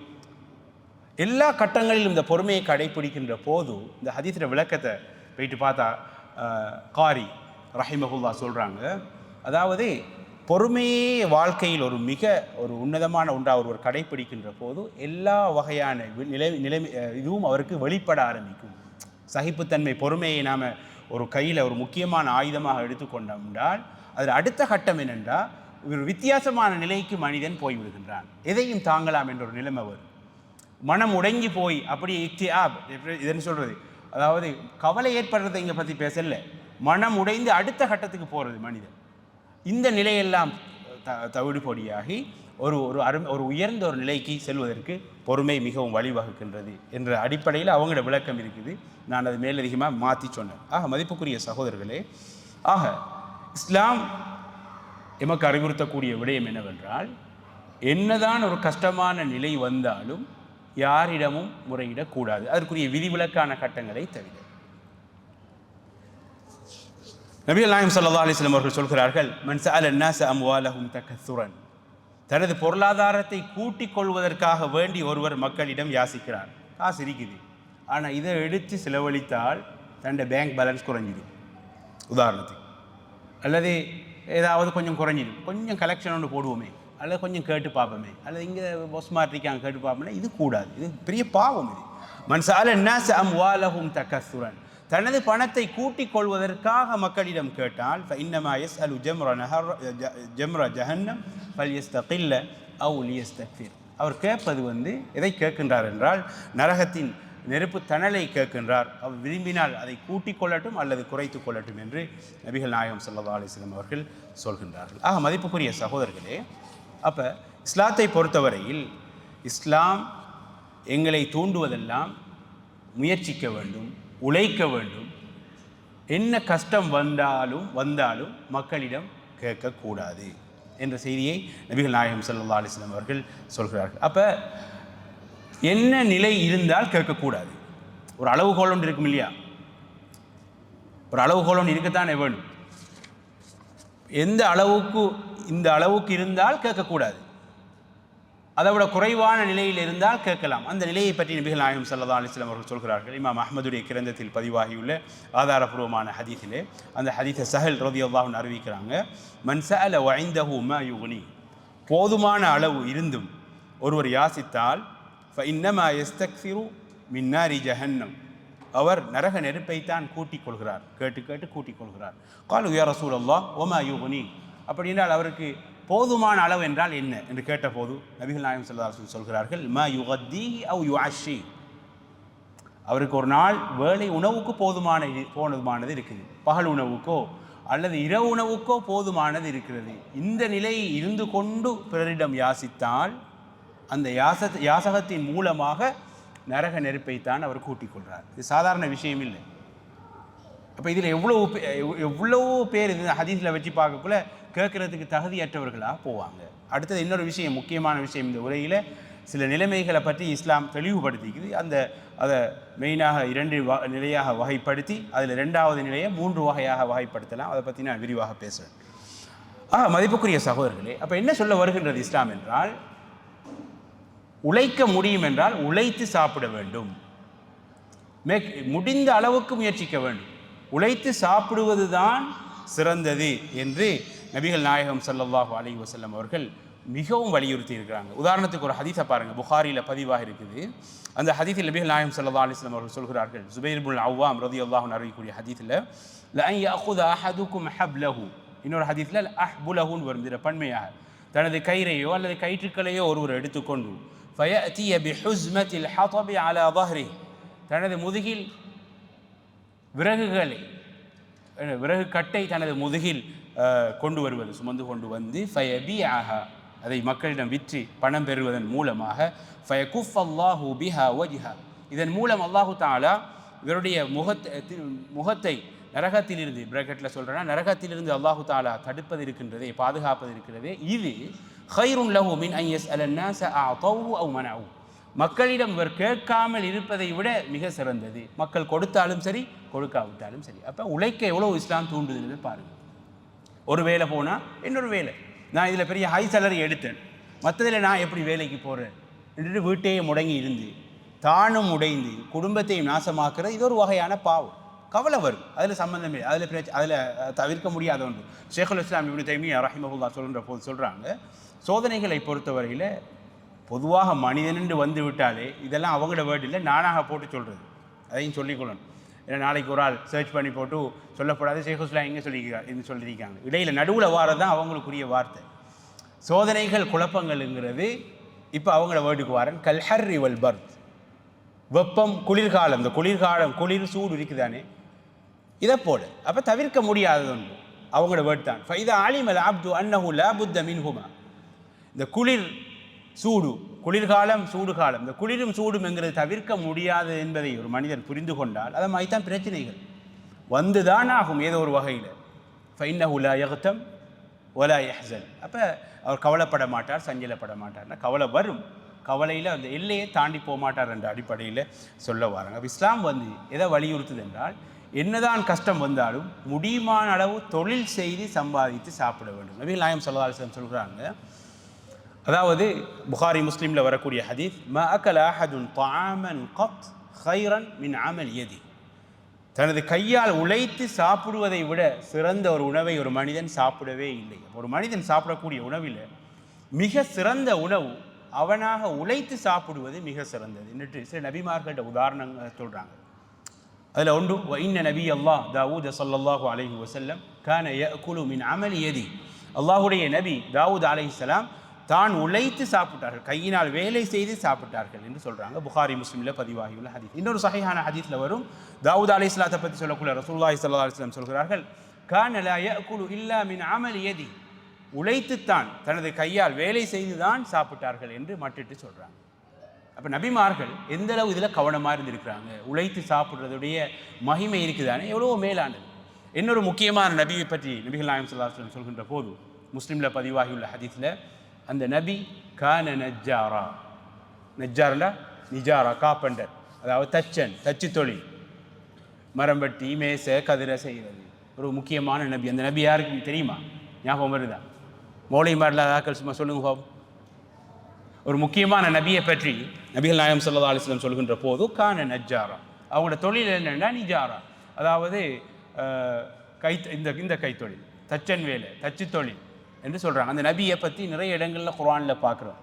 எல்லா கட்டங்களிலும் இந்த பொறுமையை கடைப்பிடிக்கின்ற போது இந்த ஹதீஸின் விளக்கத்தை போயிட்டு பார்த்தா காரி ரஹிமஹுல்லா சொல்கிறாங்க, அதாவது பொறுமையே வாழ்க்கையில் ஒரு உன்னதமான ஒன்றாக ஒருவர் கடைப்பிடிக்கின்ற போது எல்லா வகையான நிலைமை இதுவும் அவருக்கு வெளிப்பட ஆரம்பிக்கும். சகிப்புத்தன்மை, பொறுமையை நாம் ஒரு கையில் ஒரு முக்கியமான ஆயுதமாக எடுத்துக்கொண்டோம் என்றால் அதில் அடுத்த கட்டம் என்னென்றால் ஒரு வித்தியாசமான நிலைக்கு மனிதன் போய்விடுகின்றான். எதையும் தாங்கலாம் என்ற ஒரு நிலைமை வரும். மனம் உடங்கி போய் அப்படி இதுன்னு சொல்கிறது, அதாவது கவலை ஏற்படுறதை இங்கே பற்றி பேசல, மனம் உடைந்து அடுத்த கட்டத்துக்கு போகிறது மனிதன். இந்த நிலையெல்லாம் தவிடுபொடியாகி ஒரு உயர்ந்த ஒரு நிலைக்கு செல்வதற்கு பொறுமை மிகவும் வழிவகுக்கின்றது என்ற அடிப்படையில் அவங்களோட விளக்கம் இருக்குது. நான் அது மேலதிகமாக மாற்றி சொன்னேன். மதிப்புக்குரிய சகோதரர்களே, இஸ்லாம் எமக்கு அறிவுறுத்தக்கூடிய விடயம் என்னவென்றால், என்னதான் ஒரு கஷ்டமான நிலை வந்தாலும் யாரிடமும் முறையிடக்கூடாது, அதற்குரிய விதிவிலக்கான கட்டங்களை தவிர. நபிகள் நாயகம் ஸல்லல்லாஹு அலைஹி வஸல்லம் அவர்கள் சொல்கிறார்கள், மன் சஅல அன்-நாஸ அம்வாலஹும் தகஸ்ஸுரன். தனது பொருளாதாரத்தை கூட்டிக் கொள்வதற்காக வேண்டி ஒருவர் மக்களிடம் யாசிக்கிறார். காசு இருக்குது, ஆனால் இதை எடுத்து செலவழித்தால் தன்னுடைய பேங்க் பேலன்ஸ் குறைஞ்சிடும் உதாரணத்துக்கு, அல்லது ஏதாவது கொஞ்சம் குறைஞ்சிடும், கொஞ்சம் கலெக்ஷன் ஒன்று போடுவோமே, அல்லது கொஞ்சம் கேட்டு பார்ப்போமே, அல்லது இங்கே பொஸ்மார்ட் இருக்காங்க கேட்டு பார்ப்போமே, இது கூடாது, இது பெரிய பாவம். இது மன் சஅல அன்-நாஸ அம்வாலஹும் தகஸ்ஸுரன். தனது பணத்தை கூட்டிக் கொள்வதற்காக மக்களிடம் கேட்டால் ஃபஇன்னமா யஸ்அலு ஜம்ர ஜஹன்னம் ஃபல்யஸ்தகில்ல அவ் லியஸ்தக்ஃபிர். அவர் கேட்பது எதை கேட்கின்றார் என்றால் நரகத்தின் நெருப்பு தணலை கேட்கின்றார். அவர் விரும்பினால் அதை கூட்டிக் கொள்ளட்டும் அல்லது குறைத்து கொள்ளட்டும் என்று நபிகள் நாயகம் ஸல்லல்லாஹு அலைஹி வஸல்லம் அவர்கள் சொல்கின்றார்கள். மதிப்புக்குரிய சகோதரர்களே, அப்போ இஸ்லாத்தை பொறுத்தவரையில் இஸ்லாம் எங்களை தூண்டுவதெல்லாம் முயற்சிக்க வேண்டும், உழைக்க வேண்டும், என்ன கஷ்டம் வந்தாலும் மக்களிடம் கேட்கக்கூடாது என்ற செய்தியை நபிகள் நாயகம் ஸல்லல்லாஹு அலைஹி வஸல்லம் அவர்கள் சொல்கிறார்கள். அப்போ என்ன நிலை இருந்தால் கேட்கக்கூடாது? ஒரு அளவுகோல் ஒன்று இருக்கும் இல்லையா? ஒரு அளவுகோல் ஒன்று இருக்கத்தானே வேணும். எந்த அளவுக்கு இந்த அளவுக்கு இருந்தால் கேட்கக்கூடாது, அதை விட குறைவான நிலையில் இருந்தால் கேட்கலாம். அந்த நிலையை பற்றி நபிகள் நாயகம் ஸல்லல்லாஹு அலைஹி வஸல்லம் அவர்கள் சொல்கிறார்கள். இமாம் அஹ்மதுடைய கிரந்தத்தில் பதிவாகியுள்ள ஆதாரபூர்வமான ஹதீஸிலே அந்த ஹதீஸை சஹல் ரலியல்லாஹு அன்ஹு அறிவிக்கிறாங்க. மன் சஅல வ இன்தஹு மா யுக்னி. போதுமான அளவு இருந்தும் ஒருவர் யாசித்தால் ஃபஇன்னமா யஸ்தக்ஸிரு மின் நாரி ஜஹன்னம். அவர் நரக நெருப்பைத்தான் கூட்டிக் கொள்கிறார், கேட்டு கேட்டு கூட்டிக் கொள்கிறார். காலு யா ரசூலல்லாஹ் வ மா யுக்னி. அப்படி என்றால் அவருக்கு போதுமான அளவு என்றால் என்ன என்று கேட்டபோது நபிகள் நாயகம் ஸல்லல்லாஹு அலைஹி வஸல்லம் சொல்கிறார்கள், மா யுகத்தீஹி அவ் யுஅஷி, அவருக்கு ஒரு நாள் வேளை உணவுக்கு போதுமானது இருக்குது, பகல் உணவுக்கோ அல்லது இரவு உணவுக்கோ போதுமானது இருக்கிறது. இந்த நிலையை இருந்து கொண்டு பிறரிடம் யாசித்தால் அந்த யாசகத்தின் மூலமாக நரக நெருப்பைத்தான் அவர் கூட்டிக் கொள்கிறார். இது சாதாரண விஷயம் இல்லை. அப்போ இதில் எவ்வளோ பேர் இது ஹதீஸில் வச்சு பார்க்கக்குள்ள கேட்குறதுக்கு தகுதியற்றவர்களாக போவாங்க. அடுத்தது இன்னொரு விஷயம், முக்கியமான விஷயம், இந்த உரையில் சில நிலைமைகளை பற்றி இஸ்லாம் தெளிவுபடுத்திக்குது. அதை மெயினாக 2 நிலையாக வகைப்படுத்தி அதில் 2வது நிலையை 3 வகையாக வகைப்படுத்தலாம். அதை பற்றி நான் விரிவாக பேசுகிறேன். மதிப்புக்குரிய சகோதரர்களே, அப்போ என்ன சொல்ல வருகின்றது இஸ்லாம் என்றால், உழைக்க முடியும் என்றால் உழைத்து சாப்பிட வேண்டும், முடிந்த அளவுக்கு முயற்சிக்க வேண்டும், உழைத்து சாப்பிடுவது தான் சிறந்தது என்று நபிகள் நாயகம் ஸல்லல்லாஹு அலைஹி வஸல்லம் அவர்கள் மிகவும் வலியுறுத்தி இருக்கிறாங்க. உதாரணத்துக்கு ஒரு ஹதீஸை பாருங்கள், புகாரியில் பதிவாக இருக்குது. அந்த ஹதீஸில் நபிகள் நாயகம் ஸல்லல்லாஹு அலைஹி வஸல்லம் அவர்கள் சொல்கிறார்கள், ஜுபைர் இப்னுல் அவ்வாம் ரலியல்லாஹு அன்ஹு அறிவிக்கக்கூடிய ஹதீஸில், லஅன் யஅகுத அஹதுக்கும் ஹப்லஹு, இன்னொரு ஹதீஸில் அஹ்புலஹுன்னு வரும் இதில் பன்மையாக, தனது கயிறையோ அல்லது கயிற்றுக்களையோ ஒருவர் எடுத்துக்கொண்டு ஃபயஅதிய பிஹுஸ்மத்தில் ஹதபி அலா ظهره, தனது முதுகில் விறகு கட்டை தனது முதுகில் கொண்டு வருவது, சுமந்து கொண்டு வந்து ஃபயபிஅஹ, அதை மக்களிடம் விற்று பணம் பெறுவதன் மூலமாக ஃபயகுஃபல்லாஹு பிஹா வஜ்ஹா, இதன் மூலம் அல்லாஹு தஆலா இவருடைய முகத்தை நரகத்திலிருந்து, பிராக்கெட்டில் சொல்கிறேன்னா நரகத்திலிருந்து அல்லாஹு தஆலா தடுப்பது இருக்கின்றதே, பாதுகாப்பது இருக்கிறதே, இது கைருன் லஹு மின் அன் யஸ்அல அன்னாஸ அஅதவு அவ் மனஉ, மக்களிடம் இவர் கேட்காமல் இருப்பதை விட மிக சிறந்தது, மக்கள் கொடுத்தாலும் சரி கொடுக்காவிட்டாலும் சரி. அப்போ உழைக்க எவ்வளோ இஸ்லாம் தூண்டுதுன்னு பாருங்கள். ஒரு வேலை போனால் இன்னொரு வேலை, நான் இதில் பெரிய ஹை சேலரி எடுத்தேன், மற்றதில் நான் எப்படி வேலைக்கு போகிறேன் என்று வீட்டையே முடங்கி இருந்து தானும் உடைந்து குடும்பத்தையும் நாசமாக்குறது, இது ஒரு வகையான பாவம். கவலை வரும், அதில் சம்பந்தமே, அதில் தவிர்க்க முடியாத ஒன்று. ஷேகுல் இஸ்லாம் இப்னு தைமிய்யா ரஹிமஹுல்லாஹ் சொல்கின்ற போது சொல்கிறாங்க, சோதனைகளை பொறுத்தவரையில் பொதுவாக மனிதனென்று வந்து விட்டாலே இதெல்லாம் அவங்களோட வேர்டு இல்லை, நானாக போட்டு சொல்கிறது, அதையும் சொல்லிக்கொள்ளணும். ஏன்னா நாளைக்கு ஒரு ஆள் சர்ச் பண்ணி போட்டு சொல்லப்படாது ஷேகுல் இஸ்லாம் எங்கே சொல்லியிருக்காங்க, இடையில் நடுவில் வாரது தான் அவங்களுக்குரிய வார்த்தை. சோதனைகள் குழப்பங்கள்ங்கிறது இப்போ அவங்களோட வேர்டுக்கு வாரன், கல்ஹர்ரி வல் பர்த், வெப்பம் குளிர்காலம், இந்த குளிர் சூடு இருக்குதானே, இதை போல. அப்போ தவிர்க்க முடியாதது ஒன்று அவங்களோட வேர்டு தான். ஃபைதா ஆலிமல் அப்து அன்னஹு லா புத்த மின்ஹுமா, இந்த குளிர்காலம் சூடுகாலம், இந்த குளிரும் சூடும் என்கிறது தவிர்க்க முடியாது என்பதை ஒரு மனிதன் புரிந்து கொண்டால் அதை மாதிரி தான் பிரச்சனைகள் வந்துதான் ஆகும் ஏதோ ஒரு வகையில். ஃபைன்னஹு லா யக்தம் வலா யஹ்ஸன், அப்போ அவர் கவலைப்பட மாட்டார், சஞ்சலப்பட மாட்டார்னா கவலை வரும், கவலையில் அந்த எல்லையை தாண்டி போக மாட்டார் என்ற அடிப்படையில் சொல்ல வராங்க. இஸ்லாம் எதை வலியுறுத்துது என்றால், என்னதான் கஷ்டம் வந்தாலும் முடியுமான அளவு தொழில் செய்து சம்பாதித்து சாப்பிட வேண்டும். நபிகள் நாயகம் ஸல்லல்லாஹு அலைஹி வஸல்லம் சொல்கிறாங்க, அதாவது புகாரி முஸ்லீமில் வரக்கூடிய ஹதீஸ், மா அகல அஹதுன் தஆமன் கத் கைரன் மின் அமல் யதி, தனது கையால் உழைத்து சாப்பிடுவதை விட சிறந்த ஒரு உணவை ஒரு மனிதன் சாப்பிடவே இல்லை. ஒரு மனிதன் சாப்பிடக்கூடிய உணவில் மிக சிறந்த உணவு அவனாக உழைத்து சாப்பிடுவது மிக சிறந்தது என்று சில நபிமார்கள்ட்ட உதாரணங்கள் சொல்கிறாங்க. அதில் ஒன்று, இன்ன நபி அல்லாஹ் தாவூத் ஸல்லல்லாஹு அலைஹி வஸல்லம் கான யஅகுலு மின் அமல் யதி, அல்லாஹுடைய நபி தாவூத் அலைஹிஸ்ஸலாம் தான் உழைத்து சாப்பிட்டார்கள், கையினால் வேலை செய்து சாப்பிட்டார்கள் என்று சொல்கிறாங்க. புகாரி முஸ்லிமில் பதிவாகியுள்ள ஹதீஸ். இன்னொரு சஹீஹான ஹதீஸில் வரும், தாவூத் அலைஹிஸ்ஸலாத்தை பற்றி சொல்லக்கூடிய ரசூலுல்லாஹி ஸல்லல்லாஹு அலைஹி வஸல்லம் சொல்கிறார்கள், கான லா யஅகுலு இல்லா மின் அமல் யதி, உழைத்துத்தான் தனது கையால் வேலை செய்து தான் சாப்பிட்டார்கள் என்று மட்டிட்டு சொல்கிறாங்க. அப்போ நபிமார்கள் எந்த அளவு இதில் கவனமாக இருந்திருக்கிறாங்க, உழைத்து சாப்பிட்றதுடைய மகிமை இருக்குதானே, எவ்வளவோ மேலானது. இன்னொரு முக்கியமான நபியை பற்றி நபிகள் நாயகம் ஸல்லல்லாஹு அலைஹி வஸல்லம் சொல்கின்ற போது முஸ்லீமில் பதிவாகியுள்ள ஹதீஸில், அந்த நபி கான நஜ்ஜாரா, நஜ்ஜாரா நிஜாரா காப்பண்டர், அதாவது தச்சு தொழில், மரம் வெட்டி மேசை கதிரை செய்கிறது ஒரு முக்கியமான நபி. அந்த நபி யாருக்கு தெரியுமா? ஞாபகம் வருதா? மௌலை மாடலாக்கள் சும்மா சொல்லுங்க பாபு. ஒரு முக்கியமான நபியை பற்றி நபிகள் நாயகம் ஸல்லல்லாஹு அலைஹி வஸல்லம் சொல்கின்ற போது கான நஜ்ஜாரா, அவங்களோட தொழில் என்னென்னா நிஜாரா, அதாவது இந்த கைத்தொழில், தச்சன் வேலை, தச்சு தொழில் என்று சொல்கிறாங்க. அந்த நபியை பற்றி நிறைய இடங்களில் குர்ஆனில் பார்க்குறோம்.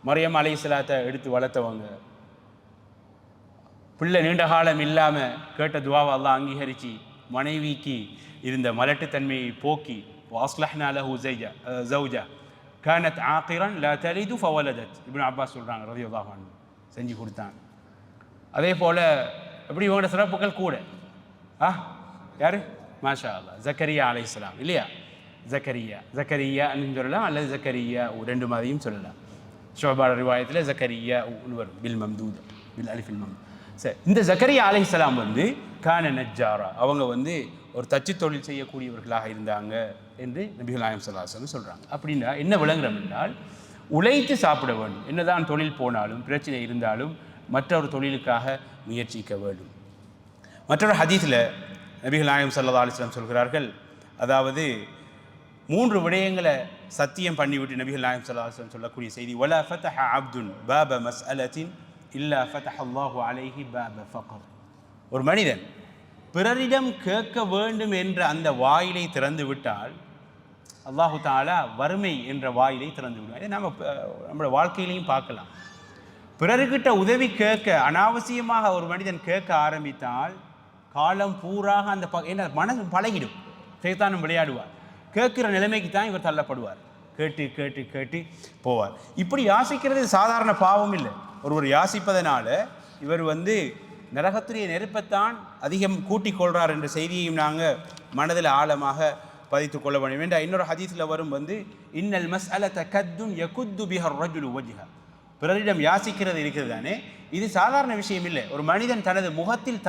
மரியம் அலைஹிஸ்ஸலாத்தை எடுத்து வளர்த்தவங்க, பிள்ளை நீண்ட காலம் இல்லாமல் கேட்ட துவாவை அல்லாஹ் அங்கீகரித்து மனைவிக்கு இருந்த மலட்டுத்தன்மையை போக்கி, வாஸ்லஹ்னா லஹு ஸௌஜா, கானத் ஆகிரன் லா தலிது ஃபவலதத். இப்னு அப்பாஸ் சொல்கிறாங்க ரலியல்லாஹு அன்ஹு, செஞ்சு கொடுத்தாங்க. அதே போல் எப்படி இவங்களோட சிறப்புகள் கூட. யார்? மாஷா அல்லாஹ், ஜக்கரியா அலைஹிஸ்ஸலாம் இல்லையா? ஜக்கரியான்னு சொல்லலாம், அல்லது ஜக்கரியா ரெண்டு மாதிரியும் சொல்லலாம். ஷோபாட ரிவாயத்தில் ஜக்கரியா வரும், பில் மம்தூத், பில் அலிஃபில் மம்தூத். சரி, இந்த ஜக்கரியா அலைஹிஸ்ஸலாம் கான நஜ்ஜாரா, அவங்க ஒரு தச்சு தொழில் செய்யக்கூடியவர்களாக இருந்தாங்க என்று நபிகள் நாயகம் ஸல்லல்லாஹு அலைஹி வஸல்லம் சொல்கிறாங்க. அப்படின்னா என்ன விளங்குறோம் என்றால், உழைத்து சாப்பிட வேண்டும். என்னதான் தொழில் போனாலும் பிரச்சனை இருந்தாலும் மற்றொரு தொழிலுக்காக முயற்சிக்க வேண்டும். மற்றொரு ஹதீஸில் நபிகள் நாயகம் ஸல்லல்லாஹு அலைஹி வஸல்லம் சொல்கிறார்கள், அதாவது 3 விடயங்களை சத்தியம் பண்ணிவிட்டு நபிகள் நாயகம் ஸல்லல்லாஹு அலைஹி வஸல்லம் சொல்லக்கூடிய செய்தி, வலா ஃபதஹ அப்துன் பாப மஸ்அலத்தின் இல்லா ஃபதஹ அல்லாஹு அலைஹி பாப ஃபக்ர். ஒரு மனிதன் பிறரிடம் கேட்க வேண்டும் என்ற அந்த வாயிலை திறந்து விட்டால் அல்லாஹு தஆலா வறுமை என்ற வாயிலை திறந்து விடுவார். இதை நம்மளோட வாழ்க்கையிலையும் பார்க்கலாம். பிறர்கிட்ட உதவி கேட்க அனாவசியமாக ஒரு மனிதன் கேட்க ஆரம்பித்தால் காலம் பூராக அந்த என்ன மனது பழகிடும், சைத்தானும் விளையாடுவார். கேட்குற நிலைமைக்கு தான் இவர் தள்ளப்படுவார். கேட்டு கேட்டு கேட்டு போவார். இப்படி யாசிக்கிறது சாதாரண பாவம் இல்லை. ஒருவர் யாசிப்பதனால இவர் நரகத்துடைய நெருப்பத்தான் அதிகம் கூட்டிக் கொள்கிறார் என்ற செய்தியையும் நாங்கள் மனதில் ஆழமாக பதித்து கொள்ள வேண்டும். என்ற இன்னொரு ஹதீஸில் வரும் இன்னல் மஸ்அலத கத்துன் யகுத்து பிஹர் ரஜுலு வஜ்ஹா. பிறரிடம் யாசிக்கிறது இருக்கிறது தானே, இது சாதாரண விஷயம் இல்லை. ஒரு மனிதன் தனது முகத்தில்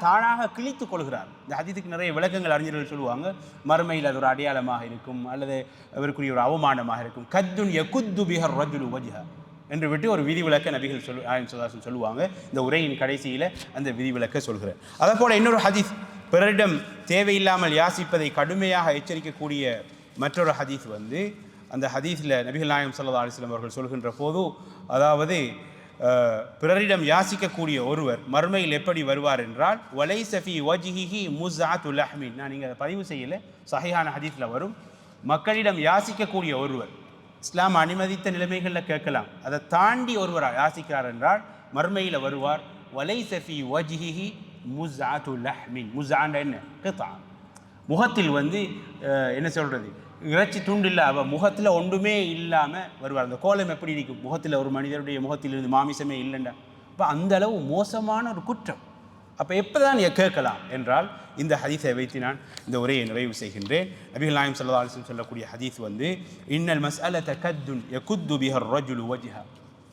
தானாக கிழித்து கொள்கிறார். இந்த ஹதீஸுக்கு நிறைய விளக்கங்கள் அறிஞர்கள் சொல்லுவாங்க. மறுமையில் அது ஒரு அடையாளமாக இருக்கும், அல்லது அவருக்குரிய ஒரு அவமானமாக இருக்கும். கத்துன் யகுத்து பிஹர் ரஜுலு வஜ்ஹா என்று விட்டு ஒரு விதிவிலக்க நபிகள் சொல்லுவாங்க. இந்த உரையின் கடைசியில் அந்த விதிவிலக்க சொல்கிறார். அதே போல் இன்னொரு ஹதீஸ், பிறரிடம் தேவையில்லாமல் யாசிப்பதை கடுமையாக எச்சரிக்கக்கூடிய மற்றொரு ஹதீஸ் அந்த ஹதீஸில் நபிகள் நாயகம் ஸல்லல்லாஹு அலைஹி வஸல்லம் அவர்கள் சொல்கின்ற போது, அதாவது பிறரிடம் யாசிக்கக்கூடிய ஒருவர் மறுமையில் எப்படி வருவார் என்றால், வலைஸ ஃபீ வஜ்ஹிஹி முஸ்அத்து லஹ்மின். நான் நீங்கள் பதிவு செய்யலை, சஹீஹான ஹதீஸில் வரும். மக்களிடம் யாசிக்கக்கூடிய ஒருவர், இஸ்லாம் அனுமதித்த நிலைமைகளில் கேட்கலாம், அதை தாண்டி ஒருவர் யாசிக்கிறார் என்றால் மறுமையில் வருவார். வலைஸ ஃபீ வஜ்ஹிஹி முஸ்அத்து லஹ்மின். முஸ்அன்னா என்ன? கித்ஆ. முகத்தில் என்ன சொல்கிறது, இறைச்சி துண்டு இல்லை, முகத்தில் ஒன்றுமே இல்லாமல் வருவார். அந்த கோலம் எப்படி இருக்கும்? முகத்தில் ஒரு மனிதருடைய முகத்திலிருந்து மாமிசமே இல்லைண்டா. அப்போ அந்த அளவு மோசமான ஒரு குற்றம். அப்போ எப்போ தான் கேட்கலாம் என்றால், இந்த ஹதீஸை வைத்து நான் இந்த உரையை நிறைவு செய்கின்றேன். நபிகள் நாயகம் ஸல்லல்லாஹு அலைஹி வஸல்லம் சொல்லக்கூடிய ஹதீஸ் இன்னல் மஸ்அலத கத்துன் யகுத்து பிஹர் ரஜுலு வஜ்ஹா.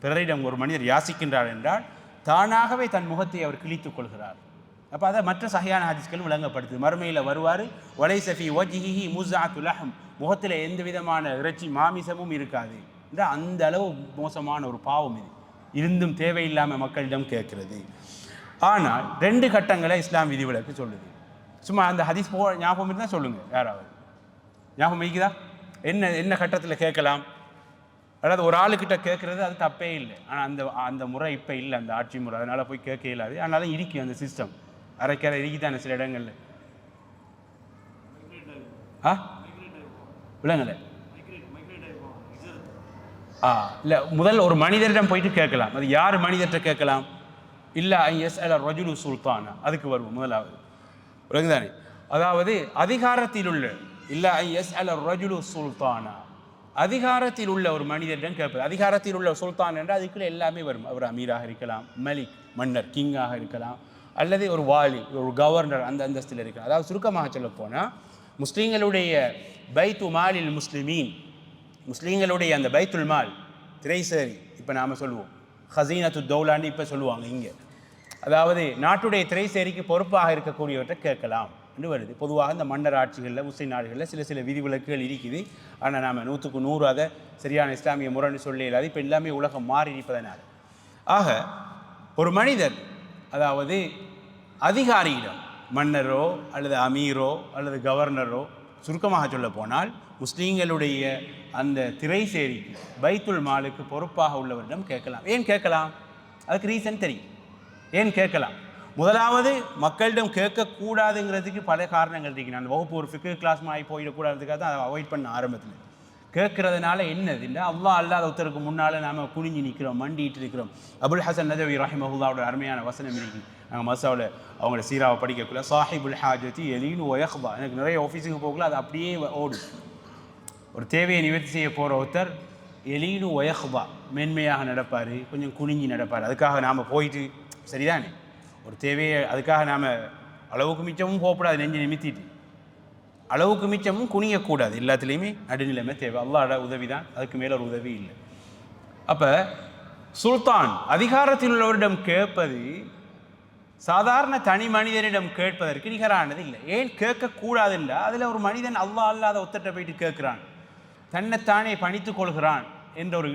பிறரிடம் ஒரு மனிதர் யாசிக்கின்றார் என்றால் தானாகவே தன் முகத்தை அவர் கிழித்துக் கொள்கிறார். அப்போ அதை மற்ற சஹீஹான ஹதீஸ்களும் விளங்கப்படுத்துது. மறுமையில் வருவார். வலைஸ ஃபீ வஜ்ஹிஹி முஸ்அத்து லஹம். முகத்தில் எந்த விதமான இறைச்சி மாமிசமும் இருக்காது என்ற அந்த அளவு மோசமான ஒரு பாவம் இது. இருந்தும் தேவையில்லாமல் மக்களிடம் கேட்கிறது. ஆனால் 2 கட்டங்களை இஸ்லாம் விதிவிலக்கு சொல்லுது. சும்மா அந்த ஹதீஸ் ஞாபகம் இருந்தால் சொல்லுங்கள். யாராவது ஞாபகம் இருக்குதா? என்ன கட்டத்தில் கேட்கலாம்? அதாவது ஒரு ஆளுக்கிட்ட கேட்குறது அது தப்பே இல்லை. ஆனால் அந்த முறை இப்போ இல்லை, அந்த ஆட்சி முறை. அதனால் போய் கேட்க இயலாது. அதனால இருக்கு அந்த சிஸ்டம் அரைக்கரை இருக்குதானே சில இடங்களில். விளங்கலை? இல்லை, முதல் ஒரு மனிதரிடம் போயிட்டு கேட்கலாம். அது யார் மனிதர்கிட்ட கேட்கலாம்? இல்லை யஸ்அல ரஜுலு சுல்தானா, அதுக்கு வருவோம் முதலாவது. விளங்குதானே? அதாவது அதிகாரத்தில் உள்ள இல்லை யஸ்அல ரஜுலு சுல்தானா, அதிகாரத்தில் உள்ள ஒரு மனிதரிடம் கேட்பது. அதிகாரத்தில் உள்ள சுல்தான் என்றால் அதுக்குள்ள எல்லாமே வரும். அவர் அமீராக இருக்கலாம், மலிக் மன்னர் கிங்காக இருக்கலாம், அல்லது ஒரு வாலி ஒரு கவர்னர் அந்த அந்தஸ்தில் இருக்கலாம். அதாவது சுருக்கமாக சொல்ல போனால் முஸ்லீம்களுடைய பைத்து மாலில் முஸ்லிமீன், முஸ்லீம்களுடைய அந்த பைத்துல் மால் திரைசேரி, இப்போ நாம் சொல்லுவோம் ஹசீனத்து தௌலான்னு இப்போ சொல்லுவாங்க இங்கே. அதாவது நாட்டுடைய திரைசேரிக்கு பொறுப்பாக இருக்கக்கூடியவற்றை கேட்கலாம் என்று வருது. பொதுவாக இந்த மன்னர் ஆட்சிகளில் முஸ்லீம் நாடுகளில் சில விதிவிலக்குகள் இருக்குது. ஆனால் நாம் 100க்கு 100 அதை சரியான இஸ்லாமிய முறைன்னு சொல்ல இல்லாது. இப்போ எல்லாமே உலகம் மாறி இருப்பதனால். ஆக ஒரு மனிதர், அதாவது அதிகாரியிடம், மன்னரோ அல்லது அமீரோ அல்லது கவர்னரோ, சுருக்கமாக சொல்ல போனால் முஸ்லீம்களுடைய அந்த திரைசேரிக்கு பைத்துல் மாலுக்கு பொறுப்பாக உள்ளவரிடம் கேட்கலாம். ஏன் கேட்கலாம்? அதுக்கு ரீசன் தெரியும். ஏன் கேட்கலாம்? முதலாவது, மக்களிடம் கேட்கக்கூடாதுங்கிறதுக்கு பல காரணங்கள் இருக்கு. நான் வகுப்பு ஒரு ஃபிக்ஹ் கிளாஸ் மாதிரி போயிடக்கூடாதுக்காக தான் அதை அவாய்ட் பண்ண ஆரம்பத்தில். கேட்கறதுனால என்னது இல்லை, அல்லாஹ் அல்லாத ஒருத்தருக்கு முன்னால் நாம் குனிஞ்சு நிற்கிறோம், மண்டிட்டு இருக்கிறோம். அபுல் ஹசன் நதவி ரஹிமஹுல்லாவோட அருமையான வசனம் இருக்கு. நாங்கள் மசாவில் அவங்களோட சீராவை படிக்கக்குள்ள சாஹிபுல் ஹாஜத்தி எலீனு ஒயஹ்பா. எனக்கு நிறைய ஆஃபீஸுக்கு போகல, அது அப்படியே ஓடும். ஒரு தேவையை நிவர்த்தி செய்ய போகிற ஒருத்தர் எலீனு ஒயஹ்பா மேன்மையாக நடப்பார், கொஞ்சம் குனிஞ்சி நடப்பார். அதுக்காக நாம் போயிட்டு சரிதானே ஒரு தேவையை அதுக்காக நாம் அளவுக்கு மிச்சமும் போகக்கூடாது, நெஞ்சு நிமித்திட்டு அளவுக்கு மிச்சமும் குனியக்கூடாது. எல்லாத்துலேயுமே நடுநிலைமை தேவை. அல்லாஹ்வோட உதவி தான், அதுக்கு மேலே ஒரு உதவி இல்லை. அப்போ சுல்தான் அதிகாரத்தில் உள்ளவரிடம் கேட்பது சாதாரண தனி மனிதனிடம் கேட்பதற்கு நிகரானது இல்லை. ஏன் கேட்கக்கூடாதுல்ல, அதில் ஒரு மனிதன் அல்லாஹ் அல்லாத ஒத்தட்ட போயிட்டு கேட்குறான், தன்னைத்தானே பணித்து கொள்கிறான் என்ற ஒரு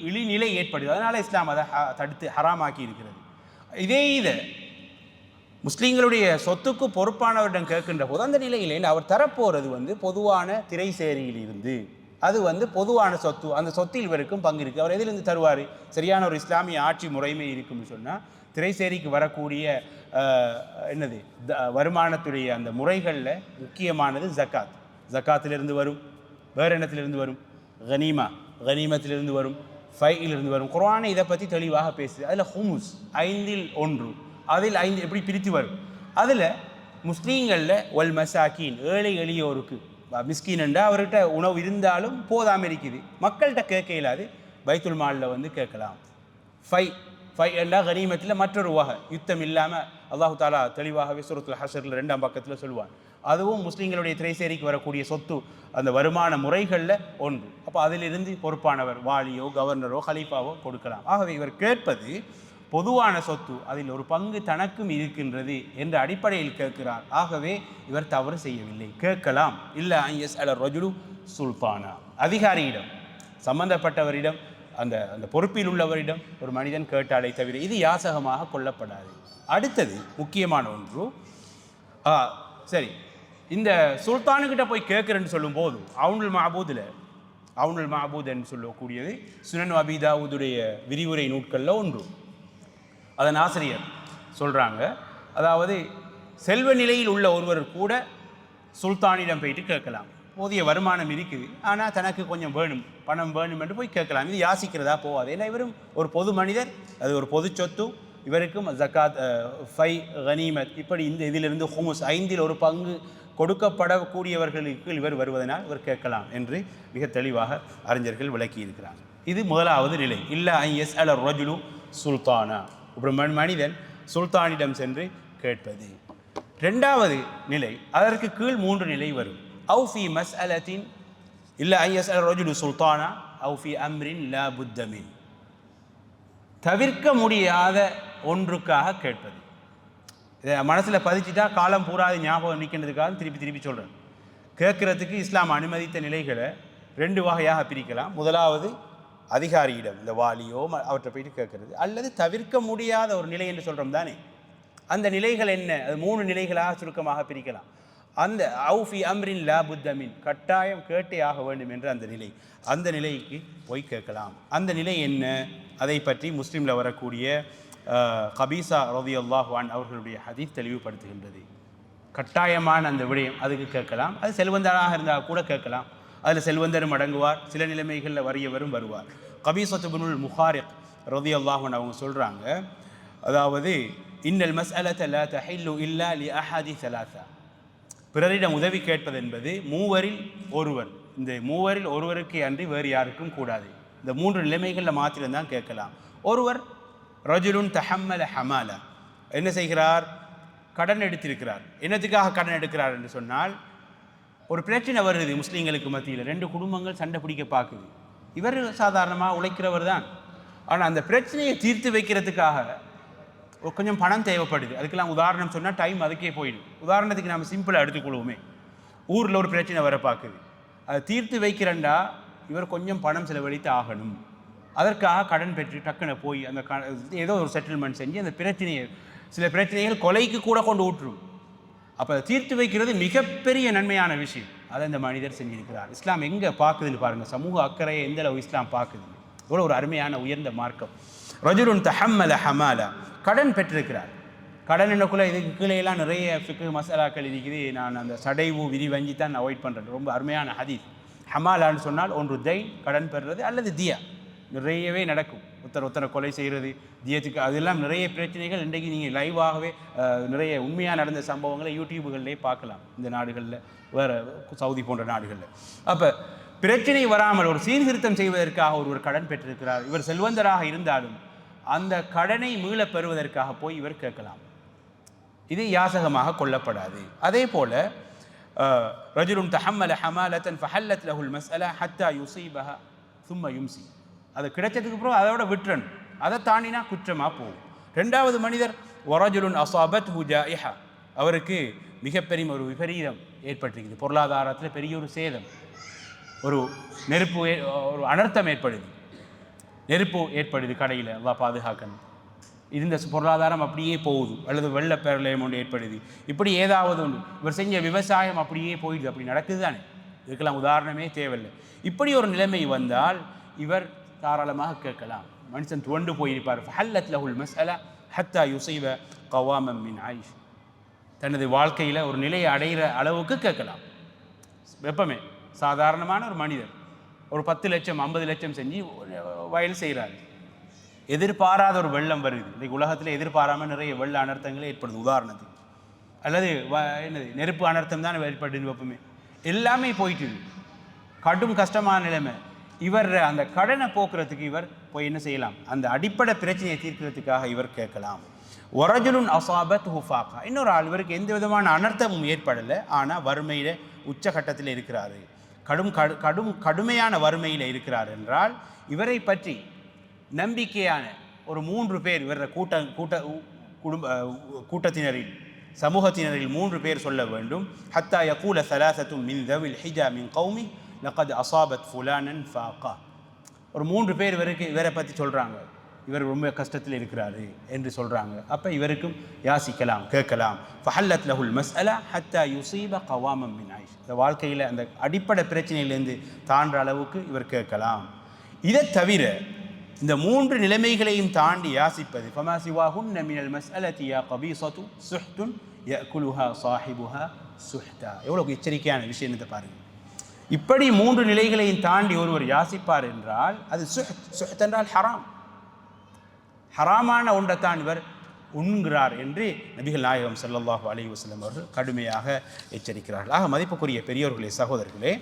இழிநிலை ஏற்படுது. அதனால் இஸ்லாம் அதை தடுத்து ஹராமாக்கி இருக்கிறது. இதை முஸ்லீம்களுடைய சொத்துக்கு பொறுப்பானவரிடம் கேட்கின்ற போது அந்த நிலையில் அவர் தரப்போகிறது பொதுவான திரைசேரியில் இருந்து, அது பொதுவான சொத்து, அந்த சொத்தில் இவருக்கும் பங்கு இருக்குது. அவர் எதிலிருந்து தருவார்? சரியான ஒரு இஸ்லாமிய ஆட்சி முறைமை இருக்குன்னு சொன்னால் திரைசேரிக்கு வரக்கூடிய வருமானத்துடைய அந்த முறைகளில் முக்கியமானது ஜக்காத். ஜக்காத்திலிருந்து வரும். வேறு எண்ணத்திலிருந்து வரும்? கனிமத்திலிருந்து வரும், ஃபையிலிருந்து வரும். குர்ஆன் இதை பற்றி தெளிவாக பேசுது. அதில் ஹுமுஸ் 5 1, அதில் 5 எப்படி பிரித்து வரும்? அதில் முஸ்லீம்களில் ஒல் மசாக்கீன் ஏழை எளியோருக்கு, மிஸ்கீன் என்றால் அவர்கிட்ட உணவு இருந்தாலும் போதாமல் இருக்குது, மக்கள்கிட்ட கேட்க இயலாது, பைத்துல் மாலில் கேட்கலாம். ஃபை என்றால் கனிமத்தில் மற்றொரு வகை, யுத்தம் இல்லாமல் அல்லாஹு தாலா தெளிவாகவே சூரத்துல் ஹஷரில் 2ஆம் பக்கத்தில் சொல்லுவான். அதுவும் முஸ்லீம்களுடைய திரைசேரிக்கு வரக்கூடிய சொத்து, அந்த வருமான முறைகளில் ஒன்று. அப்போ அதிலிருந்து பொறுப்பானவர் வாலியோ கவர்னரோ ஹலீஃபாவோ கொடுக்கலாம். ஆகவே இவர் கேட்பது பொதுவான சொத்து, அதில் ஒரு பங்கு தனக்கும் இருக்கின்றது என்ற அடிப்படையில் கேட்கிறார். ஆகவே இவர் தவறு செய்யவில்லை, கேட்கலாம். இல்லை ஐஎஸ் அல ரஜுலு சுல்தானா, அதிகாரியிடம், சம்பந்தப்பட்டவரிடம், அந்த அந்த பொறுப்பில் உள்ளவரிடம் ஒரு மனிதன் கேட்டாலே தவிர இது யாசகமாக கொள்ளப்படாது. அடுத்தது முக்கியமான ஒன்று, சரி, இந்த சுல்தானுக்கிட்ட போய் கேட்குறேன்னு சொல்லும்போது அவுனுல் மாபூத் என்று சொல்லக்கூடியது சுனன் அபீ தாவூதுடைய விரிவுரை நூட்களில் ஒன்று. அதன் ஆசிரியர் சொல்கிறாங்க, அதாவது செல்வ நிலையில் உள்ள ஒருவர் கூட சுல்தானிடம் போயிட்டு கேட்கலாம். போதிய வருமானம் இருக்குது, ஆனால் தனக்கு கொஞ்சம் வேணும், பணம் வேணும் என்று போய் கேட்கலாம். இது யாசிக்கிறதா போகாது. ஏன்னா இவரும் ஒரு பொது மனிதர், அது ஒரு பொது சொத்து, இவருக்கும் ஜக்காத், ஃபை, கனிமத், இப்படி இந்த இதிலிருந்து ஹுமுஸ் 5 1 பங்கு கொடுக்கப்படக்கூடியவர்களுக்கு இவர் வருவதனால் இவர் கேட்கலாம் என்று மிக தெளிவாக அறிஞர்கள் விளக்கி இருக்கிறாங்க. இது முதலாவது நிலை. இல்லா ஐஎஸ் அல ரஜுலு சுல்தானா, ஒரு மனிதன் சுல்தானிடம் சென்று கேட்பது. 2வது நிலை, அதற்கு கீழ் 3 நிலை வரும். أو في مسألة إلا أن يسأل الرجل سلطانا أو في أمر لا بد منه, தவிர்க்க முடியாத ஒன்றுக்காக கேட்பது. இதை மனசில் பதிச்சுட்டா காலம் பூராது ஞாபகம் நிற்கின்றதுக்காக திருப்பி சொல்கிறேன். கேட்குறதுக்கு இஸ்லாம் அனுமதித்த நிலைகளை 2 வகையாக பிரிக்கலாம். முதலாவது அதிகாரியிடம், இந்த வாலியோ அவற்றை போயிட்டு கேட்கறது, அல்லது தவிர்க்க முடியாத ஒரு நிலை என்று சொல்கிறோம் தானே, அந்த நிலைகள் என்ன? அது 3 நிலைகளாக சுருக்கமாக பிரிக்கலாம். அந்த அவுஃபி அம்ரின் லா புத்தமின், கட்டாயம் கேட்டே ஆக வேண்டும் என்ற அந்த நிலைக்கு போய் கேட்கலாம். அந்த நிலை என்ன? அதை பற்றி முஸ்லீமில் வரக்கூடிய கபீசா ரலியல்லாஹு அன்ஹு அவர்களுடைய ஹதீஸ் தெளிவுபடுத்துகின்றது. கட்டாயமான அந்த விடயம், அதுக்கு கேட்கலாம். அது செல்வந்தராக இருந்தால் கூட கேட்கலாம். அதில் செல்வந்தரும் அடங்குவார், சில நிலைமைகளில் வறியவரும் வருவார். கபீசத்து பினுல் முஹாரிக் ரலியல்லாஹு அன்ஹு அவங்க சொல்கிறாங்க, அதாவது இன்னல் மஸ்அலத லா தஹில்லு இல்லா லி அஹதி ஸலாஸா, பிறரிடம் உதவி கேட்பது என்பது 3வரில் ஒருவர், இந்த 3வரில் ஒருவருக்கு அன்றி வேறு யாருக்கும் கூடாது. இந்த 3 நிலைமைகளில் மாத்திரம்தான் கேட்கலாம். ஒருவர் ரஜுலுன் தஹம்மல ஹமாலா, என்ன செய்கிறார்? கடன் எடுத்திருக்கிறார். என்னத்துக்காக கடன் எடுக்கிறார் என்று சொன்னால், ஒரு பிரச்சனை வருது முஸ்லீம்களுக்கு மத்தியில், 2 குடும்பங்கள் சண்டை பிடிக்க பார்க்குது. இவர் சாதாரணமாக உழைக்கிறவர் தான், ஆனால் அந்த பிரச்சனையை தீர்த்து வைக்கிறதுக்காக கொஞ்சம் பணம் தேவைப்படுது. அதுக்கெல்லாம் உதாரணம் சொன்னால் டைம் அதுக்கே போயிடும். உதாரணத்துக்கு நம்ம சிம்பிளாக எடுத்துக்கொள்வோமே, ஊரில் ஒரு பிரச்சனை வர பார்க்குது, அதை தீர்த்து வைக்கிறண்டா இவர் கொஞ்சம் பணம் செலவழித்து ஆகணும். அதற்காக கடன் பெற்று டக்குன்னு போய் அந்த ஏதோ ஒரு செட்டில்மெண்ட் செஞ்சு அந்த பிரச்சனையை, சில பிரச்சனைகள் கொலைக்கு கூட கொண்டு ஊற்றும். அப்போ அதை தீர்த்து வைக்கிறது மிகப்பெரிய நன்மையான விஷயம். அதை இந்த மனிதர் செஞ்சிருக்கிறார். இஸ்லாம் எங்கே பார்க்குதுன்னு பாருங்கள், சமூக அக்கறையை எந்த அளவு இஸ்லாம் பார்க்குது. இவ்வளோ ஒரு அருமையான உயர்ந்த மார்க்கம். ரஜுலுன் தஹம்மல ஹமாலா, கடன் பெற்றிருக்கிறார். கடன் என்னக்குள்ளே இதுக்கு கீழேலாம் நிறைய ஃபிக்ஹ் மசாலாக்கள் இருக்குது. நான் அந்த சடைவு விதி வஞ்சி தான் அவாய்ட் பண்ணுறேன். ரொம்ப அருமையான ஹதீஸ். ஹமாலான்னு சொன்னால் ஒன்று தை, கடன் பெறுறது, அல்லது தியா. நிறையவே நடக்கும். ஒருத்தரை கொலை செய்கிறது, தியத்துக்கு, அதெல்லாம் நிறைய பிரச்சனைகள். இன்றைக்கு நீங்கள் லைவாகவே நிறைய உண்மையாக நடந்த சம்பவங்களை யூடியூபுகளிலே பார்க்கலாம், இந்த நாடுகளில், வேறு சவுதி போன்ற நாடுகளில். அப்போ பிரச்சனை வராமல் ஒரு சீர்திருத்தம் செய்வதற்காக ஒருவர் கடன் பெற்றிருக்கிறார். இவர் செல்வந்தராக இருந்தாலும் அந்த கடனை மீளப் பெறுவதற்காக போய் இவர் கேட்கலாம். இது யாசகமாக கொள்ளப்படாது. அதே போல ரஜுலுன் தஹம்மல ஹமாலத்தன் ஃபஹல்லத் லஹுல் மஸ்அலா ஹத்தா யுஸீபஹா சும்ம யும்சி. அது கிடைச்சதுக்கு அப்புறம் அதோட விட்டுறணும். அதை தாண்டினா குற்றமாக போகும். ரெண்டாவது மனிதர் வரஜுலுன் அஸாபத்ஹு ஜாயிஹா, அவருக்கு மிகப்பெரிய ஒரு விபரீதம் ஏற்பட்டிருக்குது, பொருளாதாரத்தில் பெரிய ஒரு சேதம், ஒரு நெருப்பு ஒரு அனர்த்தம் ஏற்படுது, நெருப்பு ஏற்படுது கடையில், அல்லாஹ் பாதுகாக்கணும். இருந்த பொருளாதாரம் அப்படியே போகுது, அல்லது வெள்ள பிரளயம் ஒன்று ஏற்படுது, இப்படி ஏதாவது ஒன்று. இவர் செஞ்ச விவசாயம் அப்படியே போயிடுது, அப்படி நடக்குது தானே. இதுக்கெல்லாம் உதாரணமே தேவையில்லை. இப்படி ஒரு நிலைமை வந்தால் இவர் தாராளமாக கேட்கலாம். மனுஷன் துவண்டு போயிருப்பார். ஃபஹல்லத் லஹுல் மஸ்அலா ஹத்தா யுஸீப கவாமம் மின் ஆயிஷ். தனது வாழ்க்கையில் ஒரு நிலையை அடைகிற அளவுக்கு கேட்கலாம். வெப்பமே சாதாரணமான ஒரு மனிதர் ஒரு 10 லட்சம் 50 லட்சம் செஞ்சு வயல் செய்கிறாரு. எதிர்பாராத ஒரு வெள்ளம் வருது. இன்றைக்கு உலகத்தில் எதிர்பாராமல் நிறைய வெள்ள அனர்த்தங்களே ஏற்படுது. உதாரணத்துக்கு அல்லது என்னது நெருப்பு அனர்த்தம் தான் ஏற்படுது. வெப்பமே எல்லாமே போயிட்டு கடும் கஷ்டமான நிலைமை. இவர் அந்த கடனை போக்குறதுக்கு இவர் போய் என்ன செய்யலாம்? அந்த அடிப்படை பிரச்சனையை தீர்க்கிறதுக்காக இவர் கேட்கலாம். ஒரஜுலுன் அஸாபத் ஹுஃபாக்கா, இன்னொரு ஆள் இவருக்கு எந்த விதமான அனர்த்தமும் ஏற்படலை, ஆனால் வறுமையில் உச்சகட்டத்தில் இருக்கிறாரு, கடுமையான வறுமையில் இருக்கிறார் என்றால் இவரை பற்றி நம்பிக்கையான ஒரு 3 பேர் இவர கூட்டத்தினரில் சமூகத்தினரில் 3 பேர் சொல்ல வேண்டும். ஹத்தா யகூல ஸலாஸத்தும் மின் தவில் ஹிஜா மின் கௌமி லகத் அஸாபத் ஃபுலானன் ஃபாகா. ஒரு 3 பேர் இவரை பற்றி சொல்கிறாங்க, இவர் ரொம்ப கஷ்டத்தில் இருக்கிறாரு என்று சொல்கிறாங்க. அப்போ இவருக்கும் யாசிக்கலாம், கேட்கலாம். ஃபஹல்லத் லஹுல் மஸ்அலா ஹத்தா யுஸீப கவாமம் மின் ஆயிஷ். இந்த வாழ்க்கையில் அந்த அடிப்படை பிரச்சனையிலேருந்து தாண்ட அளவுக்கு இவர் கேட்கலாம். இதை தவிர இந்த 3 நிலைமைகளையும் தாண்டி யாசிப்பது ஃபமா சிவாஹுன்ன மினல் மஸ்அலதி யா கபீஸது சுஹ்துன் யஅகுலுஹா ஸாஹிபுஹா சுஹ்தா. எவ்வளோ எச்சரிக்கையான விஷயத்தை பாருங்கள். இப்படி 3 நிலைகளையும் தாண்டி ஒருவர் யாசிப்பார் என்றால் அது சுஹ்த் என்றால் ஹராம், ஹராமான ஒன்றைத்தான் இவர் உண்கிறார் என்று நபிகள் நாயகம் ஸல்லல்லாஹு அலைஹி வஸல்லம் அவர்கள் கடுமையாக எச்சரிக்கிறார்கள். ஆக மதிப்புக்குரிய பெரியோர்களே, சகோதரர்களே,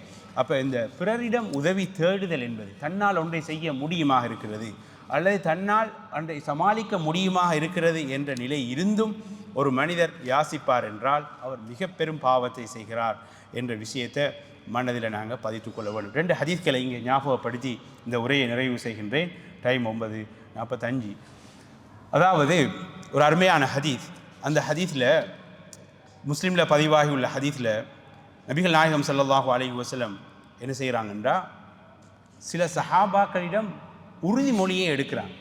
அப்போ இந்த பிறரிடம் உதவி தேடுதல் என்பது தன்னால் ஒன்றை செய்ய முடியுமாக இருக்கிறது அல்லது தன்னால் ஒன்றை சமாளிக்க முடியுமாக இருக்கிறது என்ற நிலை இருந்தும் ஒரு மனிதர் யாசிப்பார் என்றால் அவர் மிக பெரும் பாவத்தை செய்கிறார் என்ற விஷயத்தை மனதில் நாங்கள் பதித்து கொள்ள வேண்டும். 2 ஹதீஸ்களை இங்கே ஞாபகப்படுத்தி இந்த உரையை நிறைவு செய்கின்றேன். டைம் 9:45. அதாவது ஒரு அருமையான ஹதீஸ். அந்த ஹதீஸில் முஸ்லீமில் பதிவாகி உள்ள ஹதீஸில் நபிகள் நாயகம் ஸல்லல்லாஹு அலைஹி வஸல்லம் என்ன செய்கிறாங்கன்றா, சில சஹாபாக்களிடம் உறுதிமொழியை எடுக்கிறாங்க.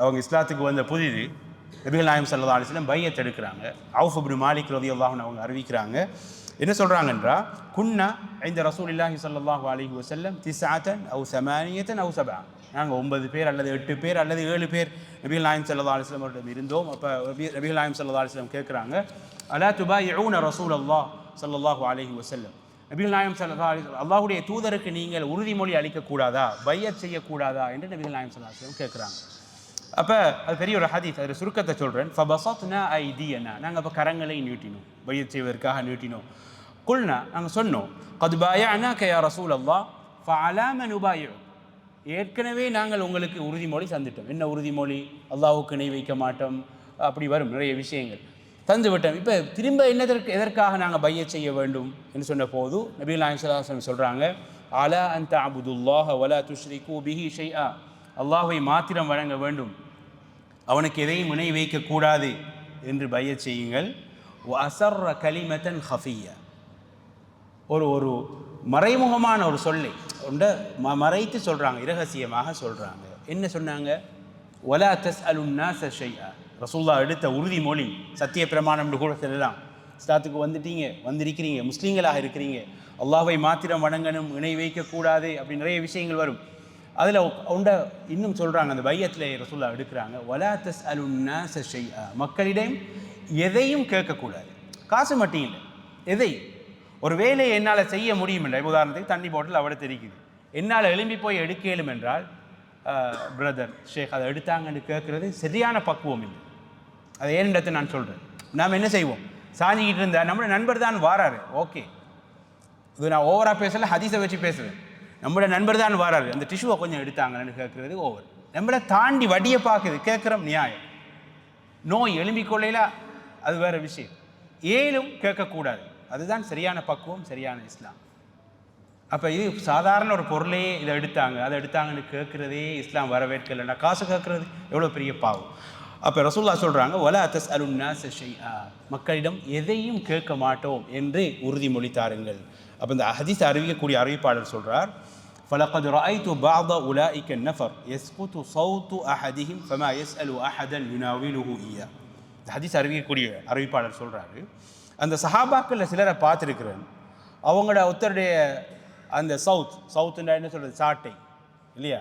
அவங்க இஸ்லாத்துக்கு வந்த புதிது நபிகள் நாயகம் ஸல்லல்லாஹு அலைஹி வஸல்லம் பையத் எடுக்கிறாங்க. அவுஃப் இப்னு மாலிக் ரலியல்லாஹு அன்ஹு அவங்க அறிவிக்கிறாங்க. என்ன சொல்கிறாங்கன்றா, குன்னா இந்த ரசூலுல்லாஹி ஸல்லல்லாஹு அலைஹி வஸல்லம் 9 أو 8 أو 7, நாங்கள் 9 பேர் அல்லது 8 பேர் அல்லது 7 பேர் நபிகள் நாயகம் ஸல்லல்லாஹு அலைஹி வஸல்லம் அவர்களிடம் இருந்தோம். அப்போ நபிகள் நாயகம் ஸல்லல்லாஹு அலைஹி வஸல்லம் கேட்குறாங்க, அலா துபாயிஊன ரசூலல்லாஹ் ஸல்லல்லாஹு அலைஹி வஸல்லம், நபிகள் நாயகம் ஸல்லல்லாஹு அலைஹி வஸல்லம் அல்லாஹ்வுடைய தூதருக்கு நீங்கள் உறுதிமொழி அளிக்கக்கூடாதா, பையத் செய்யக்கூடாதா என்று நபிகள் நாயகம் ஸல்லல்லாஹு அலைஹி வஸல்லம் கேட்குறாங்க. அப்போ அது பெரிய ஒரு ஹதீஸ், அதில் சுருக்கத்தை சொல்கிறேன். ஃபபஸத்னா ஐதியனா, நாங்கள் அப்போ கரங்களை நீட்டினோம், பையத் செய்வதற்காக நீட்டினோம். குல்னா, நாங்கள் சொன்னோம், கத் பாயஅனாக யா ரசூலல்லாஹ் ஃபஅலாம நுபாயிஉ, ஏற்கனவே நாங்கள் உங்களுக்கு உறுதிமொழி தந்துட்டோம். என்ன உறுதிமொழி? அல்லாஹ்வுக்கு இணை வைக்க மாட்டோம், அப்படி வரும் நிறைய விஷயங்கள் தந்து விட்டோம். இப்போ திரும்ப எதற்காக நாங்கள் பையத் செய்ய வேண்டும் என்று சொன்ன போது நபிகள் நாயகம் ஸல்லல்லாஹு அலைஹி வஸல்லம் சொல்கிறாங்க, அலா அன் தஅபுதுல்லாஹ வலா துஷ்ரிகு பிஹி ஷைஆ, அல்லாஹ்வை மாத்திரம் வணங்க வேண்டும், அவனுக்கு எதையும் இணை வைக்கக்கூடாது என்று பையத் செய்யுங்கள். வஅஸர்ர கலிமத்தன் ஹஃபிய்யா, ஒரு மறைமுகமான ஒரு சொல்லை மறைத்து சொல்கிறாங்க, இரகசியமாக சொல்கிறாங்க. என்ன சொன்னாங்க? வலா தஸ்அலுன் நாஸ ஷைஆ, ரசூலுல்லாஹ் எடுத்த உறுதிமொழி, சத்திய பிரமாணம்னு கூட சொல்லலாம். இஸ்லாத்துக்கு வந்திருக்கிறீங்க, முஸ்லீம்களாக இருக்கிறீங்க, அல்லாஹ்வை மாத்திரம் வணங்கணும், இணை வைக்கக்கூடாது, அப்படி நிறைய விஷயங்கள் வரும். அதில் இன்னும் சொல்கிறாங்க, அந்த பையத்தில் ரசூலுல்லாஹ் எடுக்கிறாங்க, வலா தஸ்அலுன் நாஸ ஷைஆ, மக்களிடம் எதையும் கேட்கக்கூடாது, காசு மட்டும் இல்லை, எதை ஒரு வேலையை என்னால் செய்ய முடியும் என்றால், உதாரணத்துக்கு தண்ணி பாட்டில் அவட தெரிக்குது, என்னால் எழும்பி போய் எடுக்க இயலும் என்றால், பிரதர் ஷேக் அதை எடுத்தாங்கன்னு கேட்குறது சரியான பக்குவம் இல்லை. அதை ஏன்டத்தை நான் சொல்கிறேன். நாம் என்ன செய்வோம்? சாஞ்சிக்கிட்டு இருந்தால் நம்மளோட நண்பர் தான் வாராரு, ஓகே, இது நான் ஓவராக பேசலை, ஹதீஸை வச்சு பேசுகிறேன். நம்மளோட நண்பர் தான் வராரு, அந்த டிஷ்யூவை கொஞ்சம் எடுத்தாங்கன்னு கேட்குறது ஓவர். நம்மளை தாண்டி வடியை பார்க்குது, கேட்குறோம் நியாயம். நோய் எலும்பிக்கொள்ளையில் அது வேறு விஷயம். ஏலும் கேட்கக்கூடாது, அதுதான் சரியான பக்குவம், சரியான இஸ்லாம். அப்போ இது சாதாரண ஒரு பொருளையே இதை எடுத்தாங்க, அதை எடுத்தாங்கன்னு கேட்குறதே இஸ்லாம் வரவேற்கலைன்னா காசு கேட்குறது எவ்வளோ பெரிய பாவம். அப்போ ரசூலுல்லாஹ் சொல்கிறாங்க, வலா தஸ்அலுன் நாஸ ஷைஆ, மக்களிடம் எதையும் கேட்க மாட்டோம் என்று உறுதிமொழி தாருங்கள். அப்போ இந்த ஹதீஸ் அறிவிக்கக்கூடிய அறிவிப்பாளர் சொல்கிறார், فَلَقَدْ رَأَيْتُ بَعْضَ أُولَٰئِكَ النَّفَرَ يَسْقُطُ صَوْتُ أَحَدِهِمْ فَمَا يَسْأَلُ أَحَدًا يُنَاوِلُهُ إِيَّاهُ. இந்த ஹதீஸ் அறிவிக்கக்கூடிய அறிவிப்பாளர் சொல்கிறாரு, அந்த சஹாபாக்களில் சிலரை பார்த்துருக்கிறேன், அவங்களோட ஒருத்தருடைய அந்த சவுத்துண்டா என்ன சொல்கிறது, சாட்டை இல்லையா,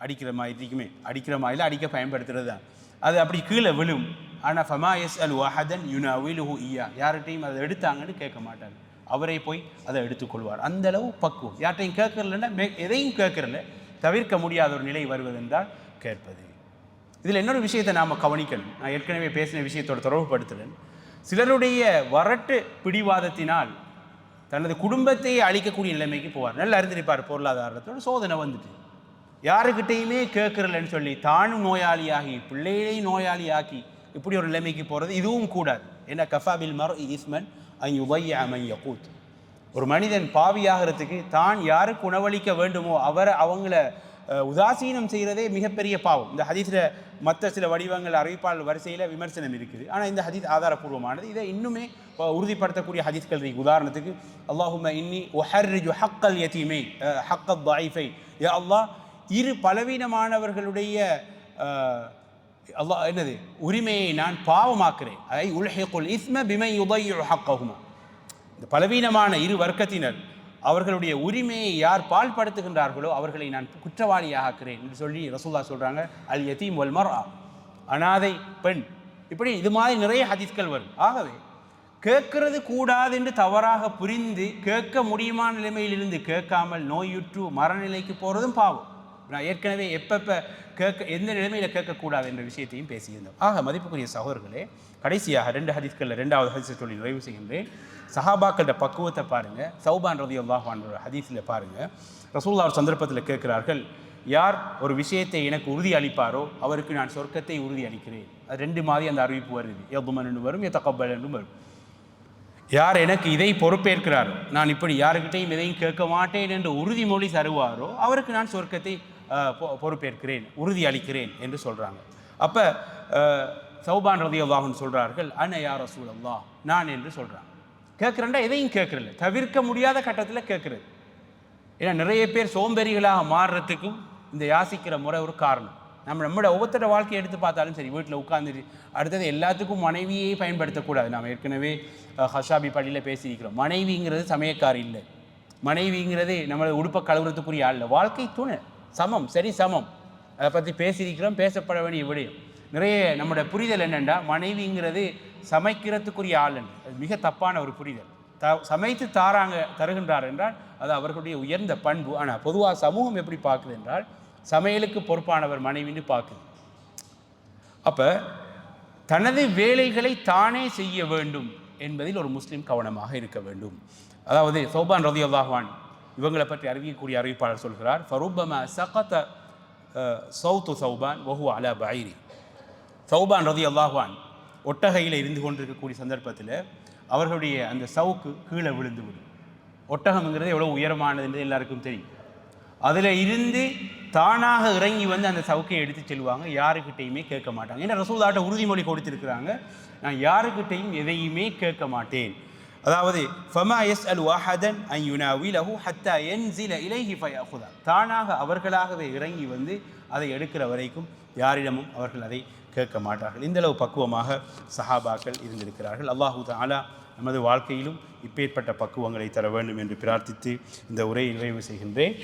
அடிக்கிற மாதிரி இருக்குமே, அடிக்கிற மாதிரில அடிக்க பயன்படுத்துகிறது தான், அது அப்படி கீழே விழும். ஆனால் ஃபமா யஸ்அலு அஹதன் யுனாவிலுஹு இய்யா, யார்கிட்டையும் அதை எடுத்தாங்கன்னு கேட்க மாட்டார், அவரே போய் அதை எடுத்துக்கொள்வார். அந்தளவு பக்குவம். யார்கிட்டையும் கேட்கறலன்னா எதையும் கேட்கறல, தவிர்க்க முடியாத ஒரு நிலை வருவதென்றால் கேட்பது. இதில் இன்னொரு விஷயத்தை நாம் கவனிக்கணும். நான் ஏற்கனவே பேசின விஷயத்தோட தொடர்புபடுத்துகிறேன். சிலருடைய வரட்டு பிடிவாதத்தினால் தனது குடும்பத்தையே அழிக்கக்கூடிய நிலைமைக்கு போவார். நல்லா அறிந்திருப்பார், பொருளாதாரத்தோட சோதனை வந்துட்டு யாருக்கிட்டையுமே கேட்கறலன்னு சொல்லி தானும் நோயாளியாகி பிள்ளைகளையும் நோயாளியாக்கி இப்படி ஒரு நிலைமைக்கு போகிறது இதுவும் கூடாது. ஏன்னா கஃபாபில் மர்இ இஸ்மன் அன் யுதைய மன் யகூத், ஒரு மனிதன் பாவியாகிறதுக்கு தான் யாருக்கு உணவளிக்க வேண்டுமோ அவங்கள உதாசீனம் செய்கிறதே மிகப்பெரிய பாவம். இந்த ஹதீஸில் மற்ற சில வடிவங்கள் அறிவிப்பாளர் வரிசையில் விமர்சனம் இருக்குது. ஆனால் இந்த ஹதீஸ் ஆதாரபூர்வமானது. இதை இன்னுமே உறுதிப்படுத்தக்கூடிய ஹதீஸ்கள் இருக்குது. உதாரணத்துக்கு, அல்லாஹும்ம இன்னி உஹர்ரிஜு ஹக்கல் யதீமை ஹக்கல் ضعيفை, யா அல்லாஹ் இரு பலவீனமானவர்களுடைய அல்லாஹ் என்னது உரிமையை நான் பாவமாக்குறேன். ஐ உல்ஹிகுல் இஸ்ம பிமை யுதையு ஹக்கஹுமா, இந்த பலவீனமான இரு வர்க்கத்தினர் அவர்களுடைய உரிமையை யார் பால்படுத்துகின்றார்களோ அவர்களை நான் குற்றவாளியாக ஆக்குறேன் என்று சொல்லி ரசூலுல்லாஹ் சொல்கிறாங்க. அல் யதீம் வல் மர்ஆ, அனாதை பெண், இப்படி இது மாதிரி நிறைய ஹதீஸ்கள் வரும். ஆகவே கேட்கறது கூடாது என்று தவறாக புரிந்து கேட்க முடியுமான நிலைமையிலிருந்து கேட்காமல் நோயுற்று மரநிலைக்கு போகிறதும் பாவம். நான் ஏற்கனவே எப்பப்போ எந்த நிலைமையில் கேட்கக்கூடாது என்ற விஷயத்தையும் பேசியிருந்தோம். ஆக மதிப்புக்குரிய சகோதரர்களே, கடைசியாக 2 ஹதீஸ்களில் 2வது ஹதீஸை சொல்லி நிறைவு செய்கின்றேன். சஹாபாக்களோட பக்குவத்தை பாருங்கள். சௌபான் ரலியல்லாஹு அன்ஹு ஹதீஸில் பாருங்கள், ரசூலுல்லாஹ் ஒரு சந்தர்ப்பத்தில் கேட்கிறார்கள், யார் ஒரு விஷயத்தை எனக்கு உறுதி அளிப்பாரோ அவருக்கு நான் சொர்க்கத்தை உறுதி அளிக்கிறேன். அது 2 மாதிரி அந்த அறிவிப்பு வருது, யதுமன்னு வரும், யதகப்பல் என்றும் வரும். யார் எனக்கு இதை பொறுப்பேற்கிறாரோ, நான் இப்படி யாருக்கிட்டையும் எதையும் கேட்க மாட்டேன் என்று உறுதிமொழி தருவாரோ அவருக்கு நான் சொர்க்கத்தை பொறுப்பேற்கிறேன், உறுதி அளிக்கிறேன் என்று சொல்கிறாங்க. அப்போ சௌபான் ரலியல்லாஹு அன்ஹு சொல்கிறார்கள், அன யா ரசூலல்லாஹ், நான் என்று சொல்கிறாங்க. கேட்குறேன்டா எதையும் கேட்குறதில்ல, தவிர்க்க முடியாத கட்டத்தில் கேட்குறது. ஏன்னா நிறைய பேர் சோம்பேறிகளாக மாறுறதுக்கும் இந்த யாசிக்கிற முறை ஒரு காரணம். நம்மளோட ஒவ்வொருத்தர வாழ்க்கையை எடுத்து பார்த்தாலும் சரி, வீட்டில் உட்காந்துட்டு அடுத்தது எல்லாத்துக்கும் மனைவியே பயன்படுத்தக்கூடாது. நாம் ஏற்கனவே ஹஷாபி பள்ளியில் பேசியிருக்கிறோம். மனைவிங்கிறது சமயக்காரி இல்லை, மனைவிங்கிறது நம்மளை உடுப்பை கழுவுறதுக்குரிய ஆள் இல்லை, வாழ்க்கை துணை, சமம், சரி சமம். அதை பற்றி பேசியிருக்கிறோம், பேசப்பட வேண்டிய விடயம். நிறைய நம்மளோட புரிதல் என்னென்னா மனைவிங்கிறது சமைக்கிறதுக்குரிய ஆள் என்று, அது மிக தப்பான ஒரு புரிதல். சமைத்து தருகின்றார் என்றால் அது அவர்களுடைய உயர்ந்த பண்பு. ஆனால் பொதுவாக சமூகம் எப்படி பார்க்குது என்றால் சமையலுக்கு பொறுப்பானவர் மனைவின்னு பார்க்குது. அப்போ தனது வேலைகளை தானே செய்ய வேண்டும் என்பதில் ஒரு முஸ்லீம் கவனமாக இருக்க வேண்டும். அதாவது சௌபான் ரலியல்லாஹு அன்ஹு இவங்களை பற்றி அறிவிக்கக்கூடிய அறிவிப்பாளர் சொல்கிறார், ஃபருப்பமா சகத சௌத்து சௌபான் வஹுவ அலா பைரி. சௌபான் ரலியல்லாஹு அன்ஹு ஒட்டகையில் இருந்து கொண்டிருக்கக்கூடிய சந்தர்ப்பத்தில் அவர்களுடைய அந்த சவுக்கு கீழே விழுந்து விடும். ஒட்டகம்ங்கிறது எவ்வளோ உயரமானது என்று எல்லாருக்கும் தெரியும். அதில் இருந்து தானாக இறங்கி வந்து அந்த சவுக்கை எடுத்து செல்வாங்க, யாருக்கிட்டையுமே கேட்க மாட்டாங்க. ஏன்னா ரசூலுல்லாஹ் உறுதிமொழி கொடுத்திருக்கிறாங்க, நான் யாருக்கிட்டையும் எதையுமே கேட்க மாட்டேன். அதாவது ஃபமா யஸ்அலு அஹதன் அன் யுனாவிலஹு ஹத்தா யன்ஸில இலைஹி ஃபயஅஹுத, தானாக அவர்களாகவே இறங்கி வந்து அதை எடுக்கிற வரைக்கும் யாரிடமும் அவர்கள் அதை கேட்க மாட்டார்கள். இந்தளவு பக்குவமாக சஹாபாக்கள் இருந்திருக்கிறார்கள். அல்லாஹு தஆலா நமது வாழ்க்கையிலும் இப்பேற்பட்ட பக்குவங்களை தர வேண்டும் என்று பிரார்த்தித்து இந்த உரையை நிறைவு செய்கின்றேன்.